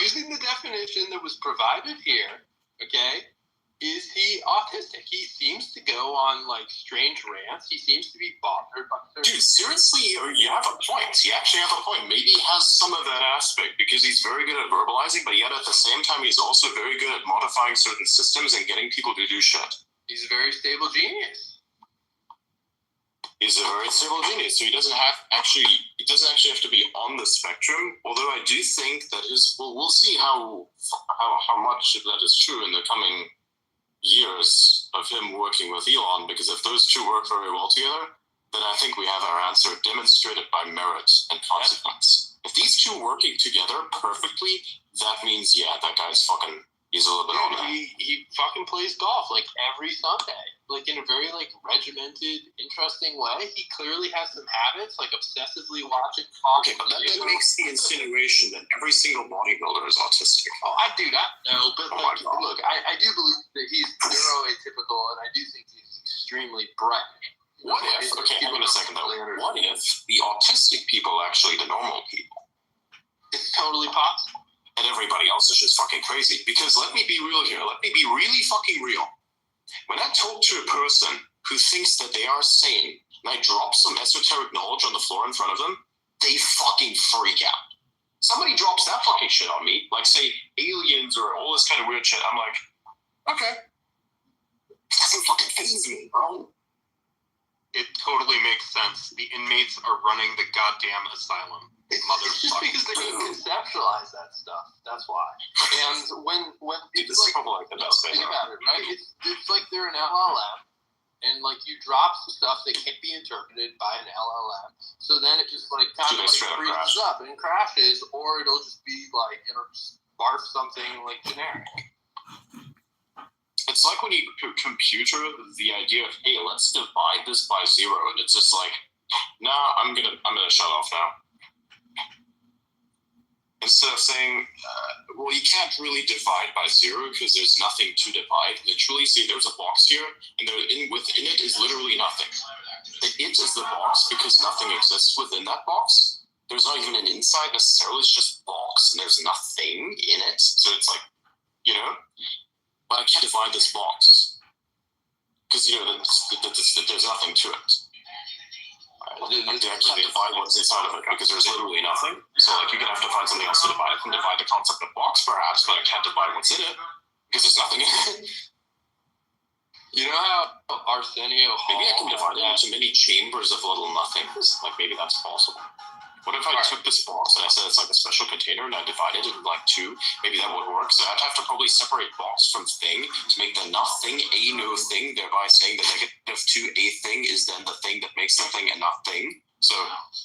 Using the definition that was provided here, okay, is he autistic? He seems to go on like strange rants. He seems to be bothered by Dude, seriously, you have a point. You actually have a point. Maybe he has some of that aspect because he's very good at verbalizing, but yet at the same time, he's also very good at modifying certain systems and getting people to do shit. He's a very stable genius. He's a very stable genius, so he doesn't actually have to be on the spectrum. Although I do think that we'll see how much of that is true in the coming years of him working with Elon, because if those two work very well together, then I think we have our answer demonstrated by merit and consequence. If these two working together perfectly, that means, yeah, that guy's fucking, he's a little bit on that. He fucking plays golf like every Sunday, like in a very like regimented, interesting way. He clearly has some habits, like obsessively watching. Okay, but that makes the insinuation that every single bodybuilder is autistic. Oh, I do not know, but like, look, I do believe that he's neuroatypical, and I do think he's extremely bright. What if? Okay, hang on a second though. What if the autistic people are actually the normal people? It's totally possible. And everybody else is just fucking crazy. Because let me be real here. Let me be really fucking real. When I talk to a person who thinks that they are sane, and I drop some esoteric knowledge on the floor in front of them, they fucking freak out. Somebody drops that fucking shit on me, like say aliens or all this kind of weird shit. I'm like, okay. It doesn't fucking faze me, bro. It totally makes sense. The inmates are running the goddamn asylum. It's just because they can conceptualize that stuff. That's why. And when Dude, it's like, think about it, right? It's like they're an LLM, and like you drop some stuff that can't be interpreted by an LLM. So then it just like kind of like freezes up and crashes, or it'll just be like it'll just barf something like generic. It's like when you computer the idea of, hey, let's divide this by 0, and it's just like, nah, I'm gonna shut off now. Instead of saying, well, you can't really divide by 0 because there's nothing to divide. Literally, see, there's a box here, and within it is literally nothing. The it is the box because nothing exists within that box. There's not even an inside necessarily, it's just box, and there's nothing in it. So it's like, you know, but I can't divide this box because, you know, there's nothing to it. I can't divide what's inside of it because there's literally nothing. So, like, you're going to have to find something else to divide. I can divide the concept of box, perhaps, but I can't divide what's in it because there's nothing in it. You know how Arsenio Hall... Maybe I can divide it into many chambers of little nothings. Like, maybe that's possible. What if I took this box and I said it's like a special container and I divided it into like 2? Maybe that would work. So I'd have to probably separate box from thing to make the nothing a no thing, thereby saying the negative to a thing is then the thing that makes the thing a not thing. So,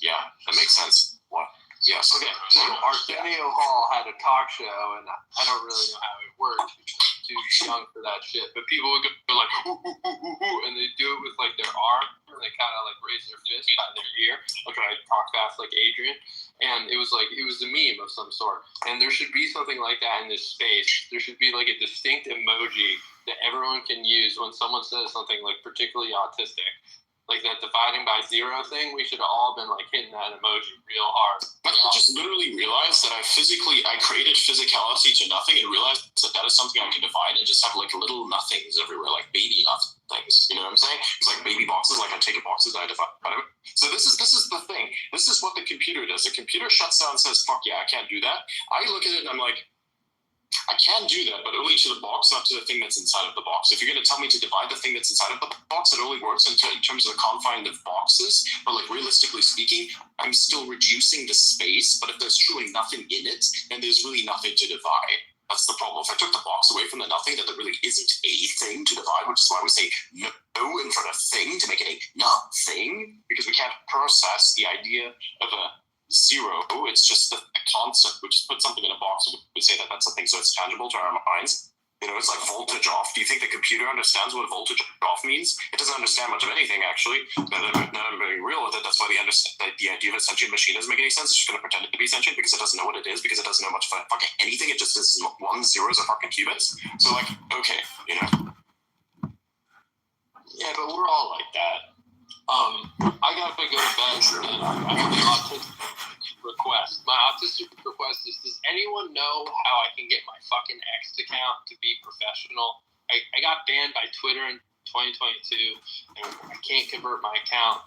yeah, that makes sense. What? Yes, okay. So Arsenio Hall had a talk show, and I don't really know how it works because I'm too young for that shit. But people would go like, ooh, ooh, ooh, ooh, ooh, and they do it with like their arm, and they kind of like raise their fist by their ear. Like I talk fast like Adrian, and it was a meme of some sort. And there should be something like that in this space. There should be like a distinct emoji that everyone can use when someone says something like particularly autistic. Like that dividing by 0 thing, we should have all been like hitting that emoji real hard. But I just literally realized that I created physicality to nothing and realized that is something I can divide and just have like little nothings everywhere, like baby nothings. You know what I'm saying? It's like baby boxes, like I take boxes and I divide them. So this is the thing. This is what the computer does. The computer shuts down and says, fuck yeah, I can't do that. I look at it and I'm like, I can do that, but only to the box, not to the thing that's inside of the box. If you're going to tell me to divide the thing that's inside of the box, it only works in terms of the confine of boxes. But like realistically speaking, I'm still reducing the space. But if there's truly nothing in it, then there's really nothing to divide. That's the problem. If I took the box away from the nothing, then there really isn't a thing to divide, which is why we say no in front of thing to make it a not thing, because we can't process the idea of a 0. It's just the concept. We just put something in a box and we say that that's a thing, so it's tangible to our minds. You know, it's like voltage off. Do you think the computer understands what voltage off means? It doesn't understand much of anything, actually. Now I'm being real with it. That's why the idea of a sentient machine doesn't make any sense. It's just going to pretend it to be sentient because it doesn't know what it is, because it doesn't know much of fucking anything. It just is 1 zeros or fucking qubits. So, like, okay, you know. Yeah, but we're all like that. I gotta go to bed. And I have an autistic request. My autistic request is: does anyone know how I can get my fucking X account to be professional? I I got banned by Twitter in 2022, and I can't convert my account.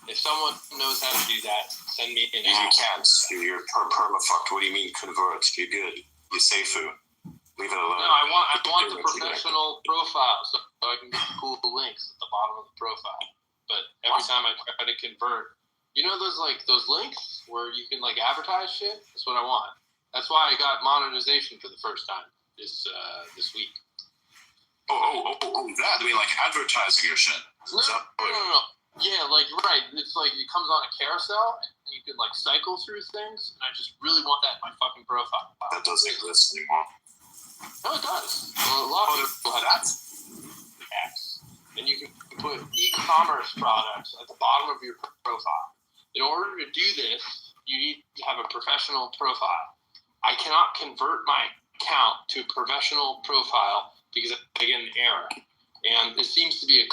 If someone knows how to do that, send me an You can't. You're perma-fucked. What do you mean convert? You're good. You're safe. Leave it alone. No, I want the professional profile so I can get the cool links at the bottom of the profile. But every time I try to convert, you know those links where you can like advertise shit? That's what I want. That's why I got monetization for the first time this week. Oh, that. I mean, like advertising your shit. No. Yeah, like, right. It's like it comes on a carousel and you can like cycle through things, and I just really want that in my fucking profile. That doesn't exist anymore. No, it does. Well, a lot of people have that. Apps. And you can put e-commerce products at the bottom of your profile. In order to do this, you need to have a professional profile. I cannot convert my account to a professional profile because I get an error. And it seems to be a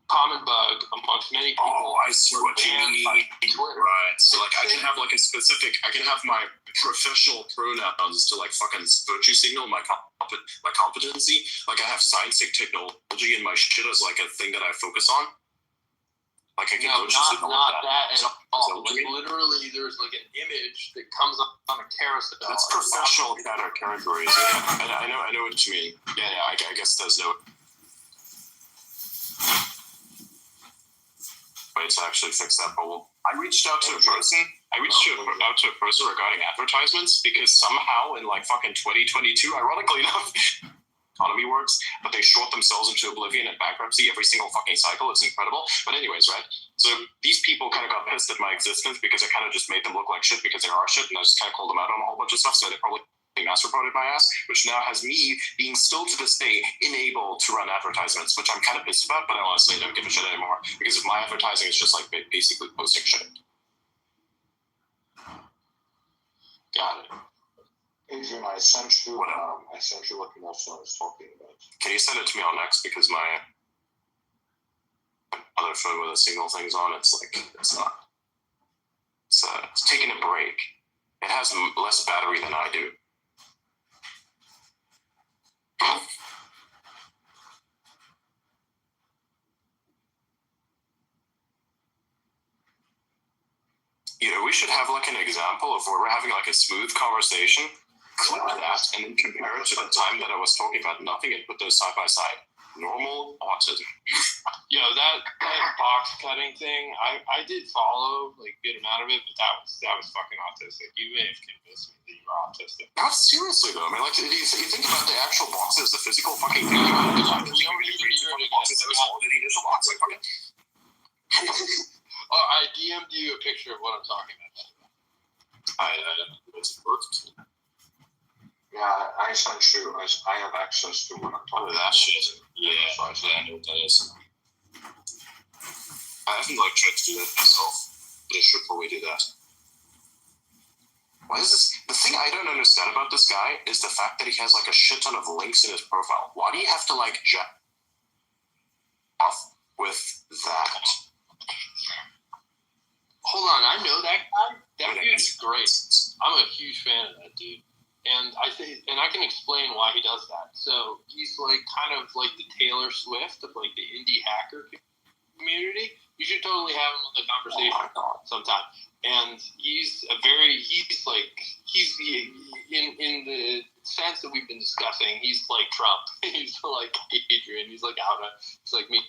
common bug amongst many people. Oh, I see what you mean. Right. So, like, I can have, like, I can have my professional pronouns to, like, fucking virtue signal my competency. Like, I have scientific technology in my shit as, like, a thing that I focus on. Like, I can virtue signal not that. At all. Like, literally, there's, like, an image that comes up on a carousel. That's professional categories. Yeah, I know what you mean. Yeah, I guess there's no way to actually fix that problem. I reached out to a person regarding advertisements because somehow in like fucking 2022, ironically enough, economy works, but they short themselves into oblivion and bankruptcy every single fucking cycle. It's incredible. But anyways, right? So these people kind of got pissed at my existence because I kind of just made them look like shit because they are shit, and I just kind of called them out on a whole bunch of stuff. So they probably mass reported my ass, which now has me being still to this day unable to run advertisements, which I'm kind of pissed about, but I honestly don't give a shit anymore because if my advertising is just like basically posting shit. Got it. Adrian, I sent you what else I was talking about. Can you send it to me on X because my other phone with the signal things on, it's taking a break. It has less battery than I do. You know, we should have like an example of where we're having like a smooth conversation, clip that, and then compare it to the time that I was talking about nothing and put those side by side. Normal autism. Yo, that box cutting thing, I did follow like a good amount of it, but that was fucking autistic. You may have convinced me that you were autistic. Not seriously though. I mean, like, if you think about the actual boxes, the physical fucking thing. I DM'd you a picture of what I'm talking about. It's worked. Yeah, I sent you. I have access to what I'm talking about. That shit. Yeah, I know what that is. I haven't like tried to do that myself, but I should probably do that. Why is this? The thing I don't understand about this guy is the fact that he has like a shit ton of links in his profile. Why do you have to like jack off with that? Hold on, I know that guy. That dude's great. I'm a huge fan of that dude. And I can explain why he does that. So he's like kind of like the Taylor Swift of like the indie hacker community. You should totally have him on the conversation sometime. And he's in the sense that we've been discussing, he's like Trump. He's like Adrian. He's like Alda. He's like me.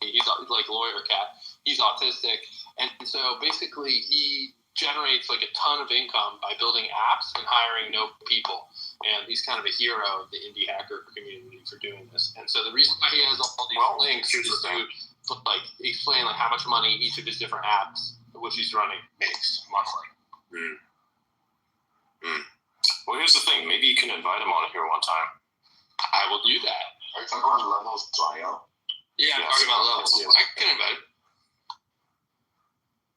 He's like lawyer cat. He's autistic. And so basically he generates like a ton of income by building apps and hiring no people. And he's kind of a hero of the indie hacker community for doing this. And so the reason why he has all these links is to like explain like how much money each of his different apps, which he's running, makes monthly. Well, here's the thing. Maybe you can invite him on here one time. I will do that. Are you talking about levels, Bio? Yeah, I'm talking about levels. Yes. I can invite him.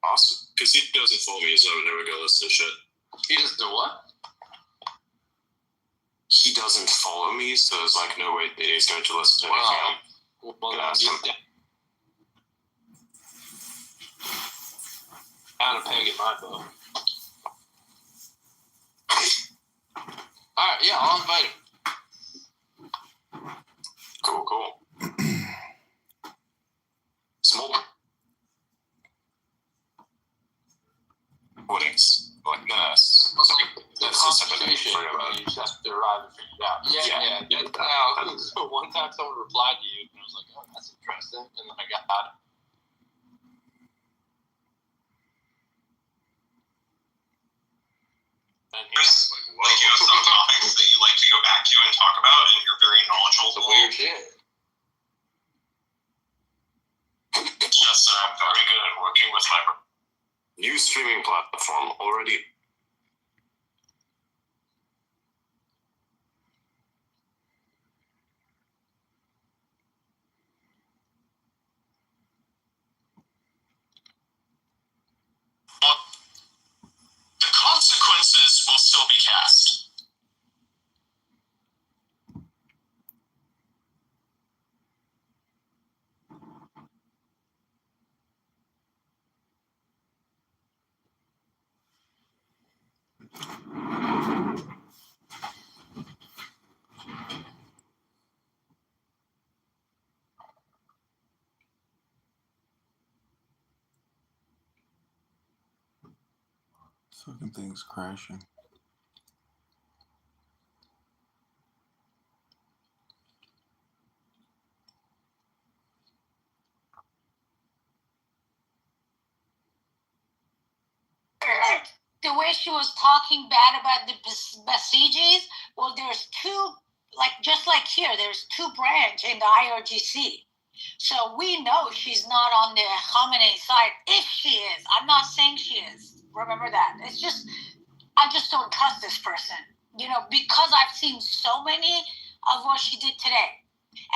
Awesome. Because he doesn't follow me, so I would never go listen to shit. He doesn't do what? He doesn't follow me, so there's like no way that he's going to listen to anything. Out of peg in my book. Alright, yeah, I'll invite him. Cool. Cool. Small puddings, like that's the conversation. You just have to arrive and figure it out. Yeah. So one time someone replied to you, and I was like, "Oh, that's interesting," and then I got it. Like you have some topics that you like to go back to and talk about, and you're very knowledgeable. It's a weird shit. Yes, sir. I'm very good at working with my new streaming platform already. But the consequences will still be cast. Fucking thing's crashing. The way she was talking bad about the Basijis, well, there's two, just like here, there's two branch in the IRGC. So we know she's not on the Khamenei side, if she is. I'm not saying she is. Remember that. It's just, I just don't trust this person, because I've seen so many of what she did today.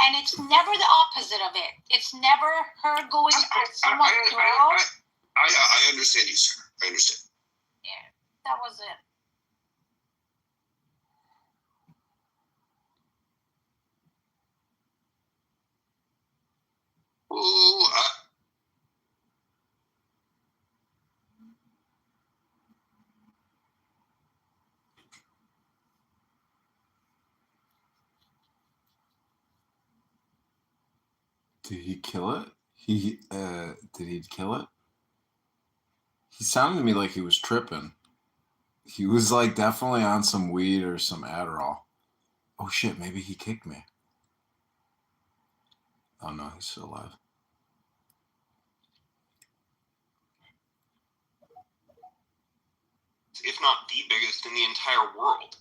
And it's never the opposite of it. It's never her going for someone's girl. I understand you, sir. I understand. Yeah, that was it. Ooh, Did he kill it? Did he kill it? He sounded to me like he was tripping. He was like definitely on some weed or some Adderall. Oh shit, maybe he kicked me. Oh no, he's still alive. If not the biggest in the entire world.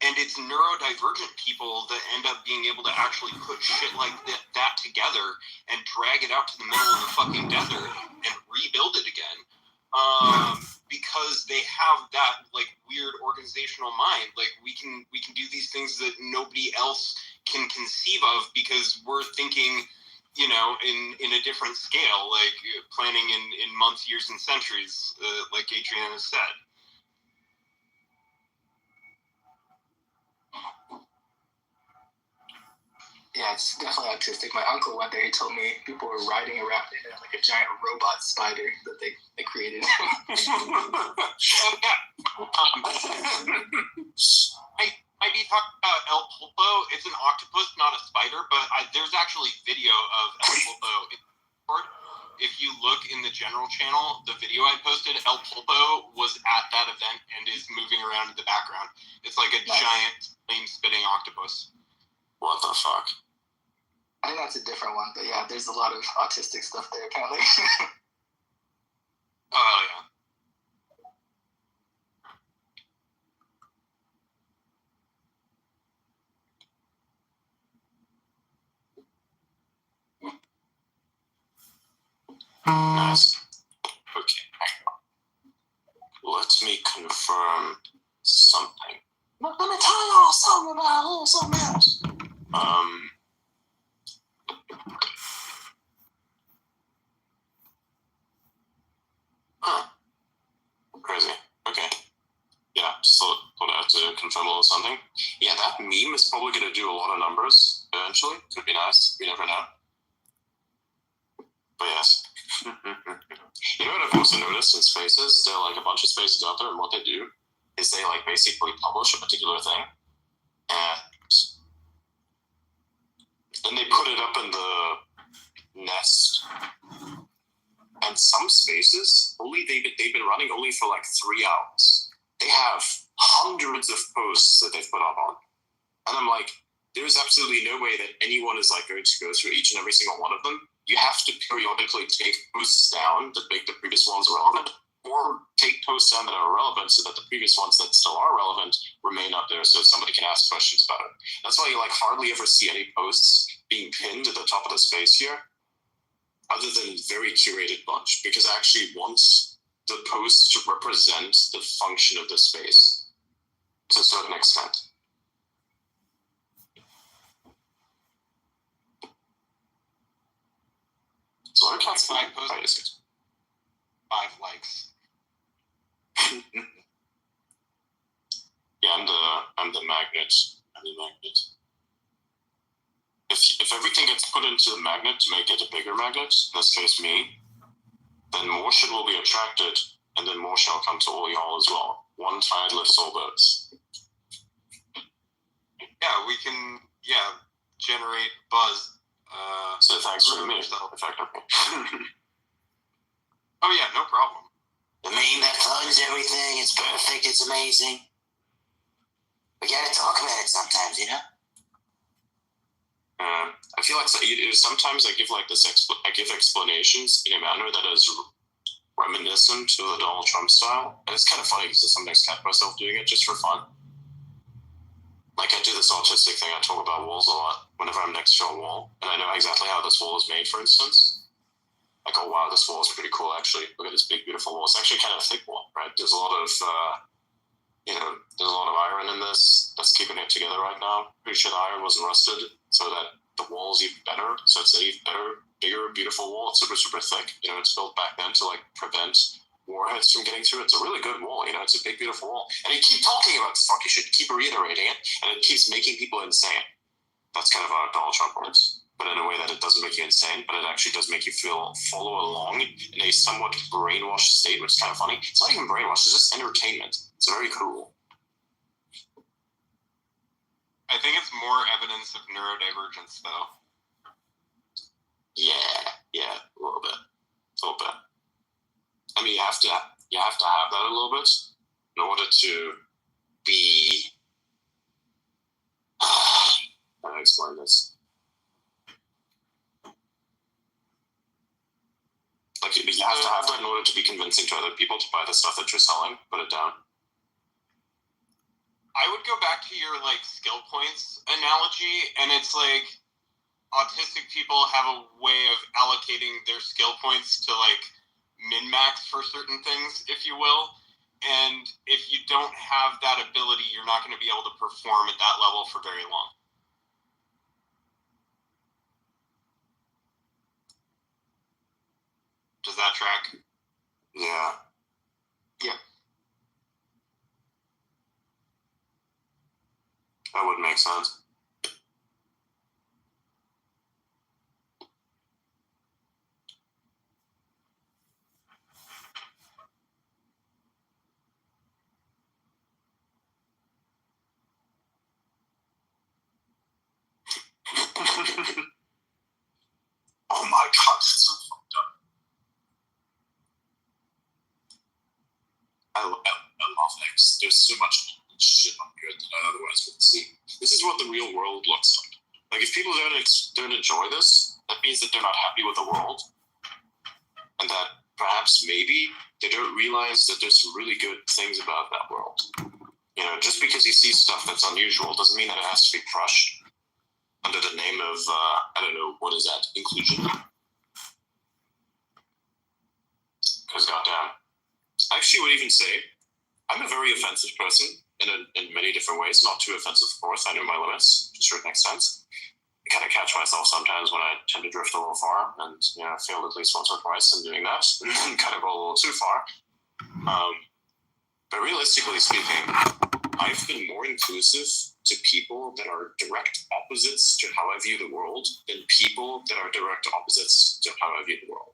And it's neurodivergent people that end up being able to actually put shit like that together and drag it out to the middle of the fucking desert and rebuild it again. Because they have that like weird organizational mind. Like we can do these things that nobody else can conceive of because we're thinking, in a different scale, like planning in months, years, and centuries, like Adrian has said. Yeah, it's definitely autistic. My uncle one day told me people were riding around in like a giant robot spider that they created. I be talking about El Pulpo. It's an octopus, not a spider, but there's actually video of El Pulpo. If you look in the general channel, the video I posted, El Pulpo was at that event and is moving around in the background. It's like a giant flame-spitting octopus. What the fuck? I think that's a different one, but yeah, there's a lot of autistic stuff there, apparently. Oh, yeah. Nice. Okay. Let me confirm something. Let me tell y'all something about a little something else. Crazy. Okay. Yeah, just thought I had to confirm a little something. Yeah, that meme is probably going to do a lot of numbers eventually. Could be nice. You never know. But yes. You know what I've also noticed in spaces? There are like a bunch of spaces out there, and what they do is they like basically publish a particular thing, and and they put it up in the Nest. And some spaces, they've been running only for like 3 hours. They have hundreds of posts that they've put up on. And I'm like, there's absolutely no way that anyone is like going to go through each and every single one of them. You have to periodically take posts down that make the previous ones relevant, or take posts down that are relevant so that the previous ones that still are relevant remain up there so somebody can ask questions about it. That's why you like hardly ever see any posts being pinned at the top of the space here, other than very curated bunch, because I actually want the post to represent the function of the space to a certain extent. So I can't see 5 posts, 5 likes. Yeah, I'm the magnet. If everything gets put into the magnet to make it a bigger magnet, in this case me, then more shit will be attracted, and then more shall come to all y'all as well. One tide lifts all boats. Yeah, we can generate buzz. So thanks for me, effectively. Oh yeah, no problem. The meme that funds everything, it's perfect, it's amazing. We gotta talk about it sometimes, you know? I feel like sometimes I give like I give explanations in a manner that is reminiscent to the Donald Trump style, and it's kind of funny because I sometimes catch myself doing it just for fun. Like I do this autistic thing. I talk about walls a lot whenever I'm next to a wall, and I know exactly how this wall is made. For instance, like, oh wow, this wall is pretty cool. Actually, look at this big, beautiful wall. It's actually kind of a thick wall, right? There's a lot of there's a lot of iron in this that's keeping it together right now. Pretty sure the iron wasn't rusted, so that the wall is even better. So it's an even better, bigger, beautiful wall. It's super, super thick. It's built back then to like prevent warheads from getting through. It's a really good wall. It's a big, beautiful wall. And you keep talking about this fuck. You should keep reiterating it, and it keeps making people insane. That's kind of how Donald Trump works, but in a way that it doesn't make you insane, but it actually does make you follow along in a somewhat brainwashed state, which is kind of funny. It's not even brainwashed. It's just entertainment. It's very cool. I think it's more evidence of neurodivergence, though. Yeah, a little bit. I mean, you have to have that a little bit in order to be. How do I explain this? Like, you have to have that in order to be convincing to other people to buy the stuff that you're selling. Put it down. I would go back to your like skill points analogy, and it's like autistic people have a way of allocating their skill points to like min-max for certain things, if you will. And if you don't have that ability, you're not going to be able to perform at that level for very long. Does that track? Yeah. That would make sense. Oh my god, that's so fucked up. I love X. There's so much shit on here that I otherwise wouldn't see. This is what the real world looks like. Like, if people don't enjoy this, that means that they're not happy with the world, and that perhaps maybe they don't realize that there's some really good things about that world. Just because you see stuff that's unusual doesn't mean that it has to be crushed under the name of I don't know, what is that? Inclusion? Because goddamn, I actually would even say I'm a very offensive person in many different ways. Not too offensive, of course. I know my limits to a certain extent. I kind of catch myself sometimes when I tend to drift a little far, and I failed at least once or twice in doing that, and kind of go a little too far. But realistically speaking, I've been more inclusive to people that are direct opposites to how I view the world than people that are direct opposites to how I view the world.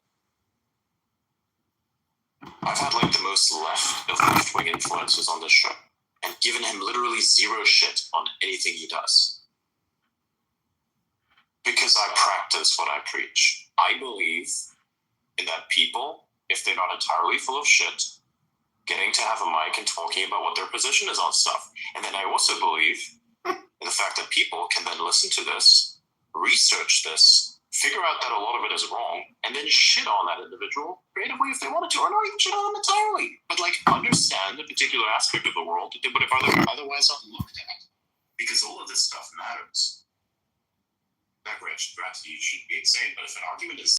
I've had like the most left-wing influences on this show, and given him literally zero shit on anything he does. because I practice what I preach. I believe in that people, if they're not entirely full of shit, getting to have a mic and talking about what their position is on stuff. And then I also believe in the fact that people can then listen to this, research this, figure out that a lot of it is wrong, and then shit on that individual creatively if they wanted to, or not even shit on them entirely. But like understand a particular aspect of the world that they would have otherwise not looked at. Because all of this stuff matters. That perhaps you should be insane, but if an argument is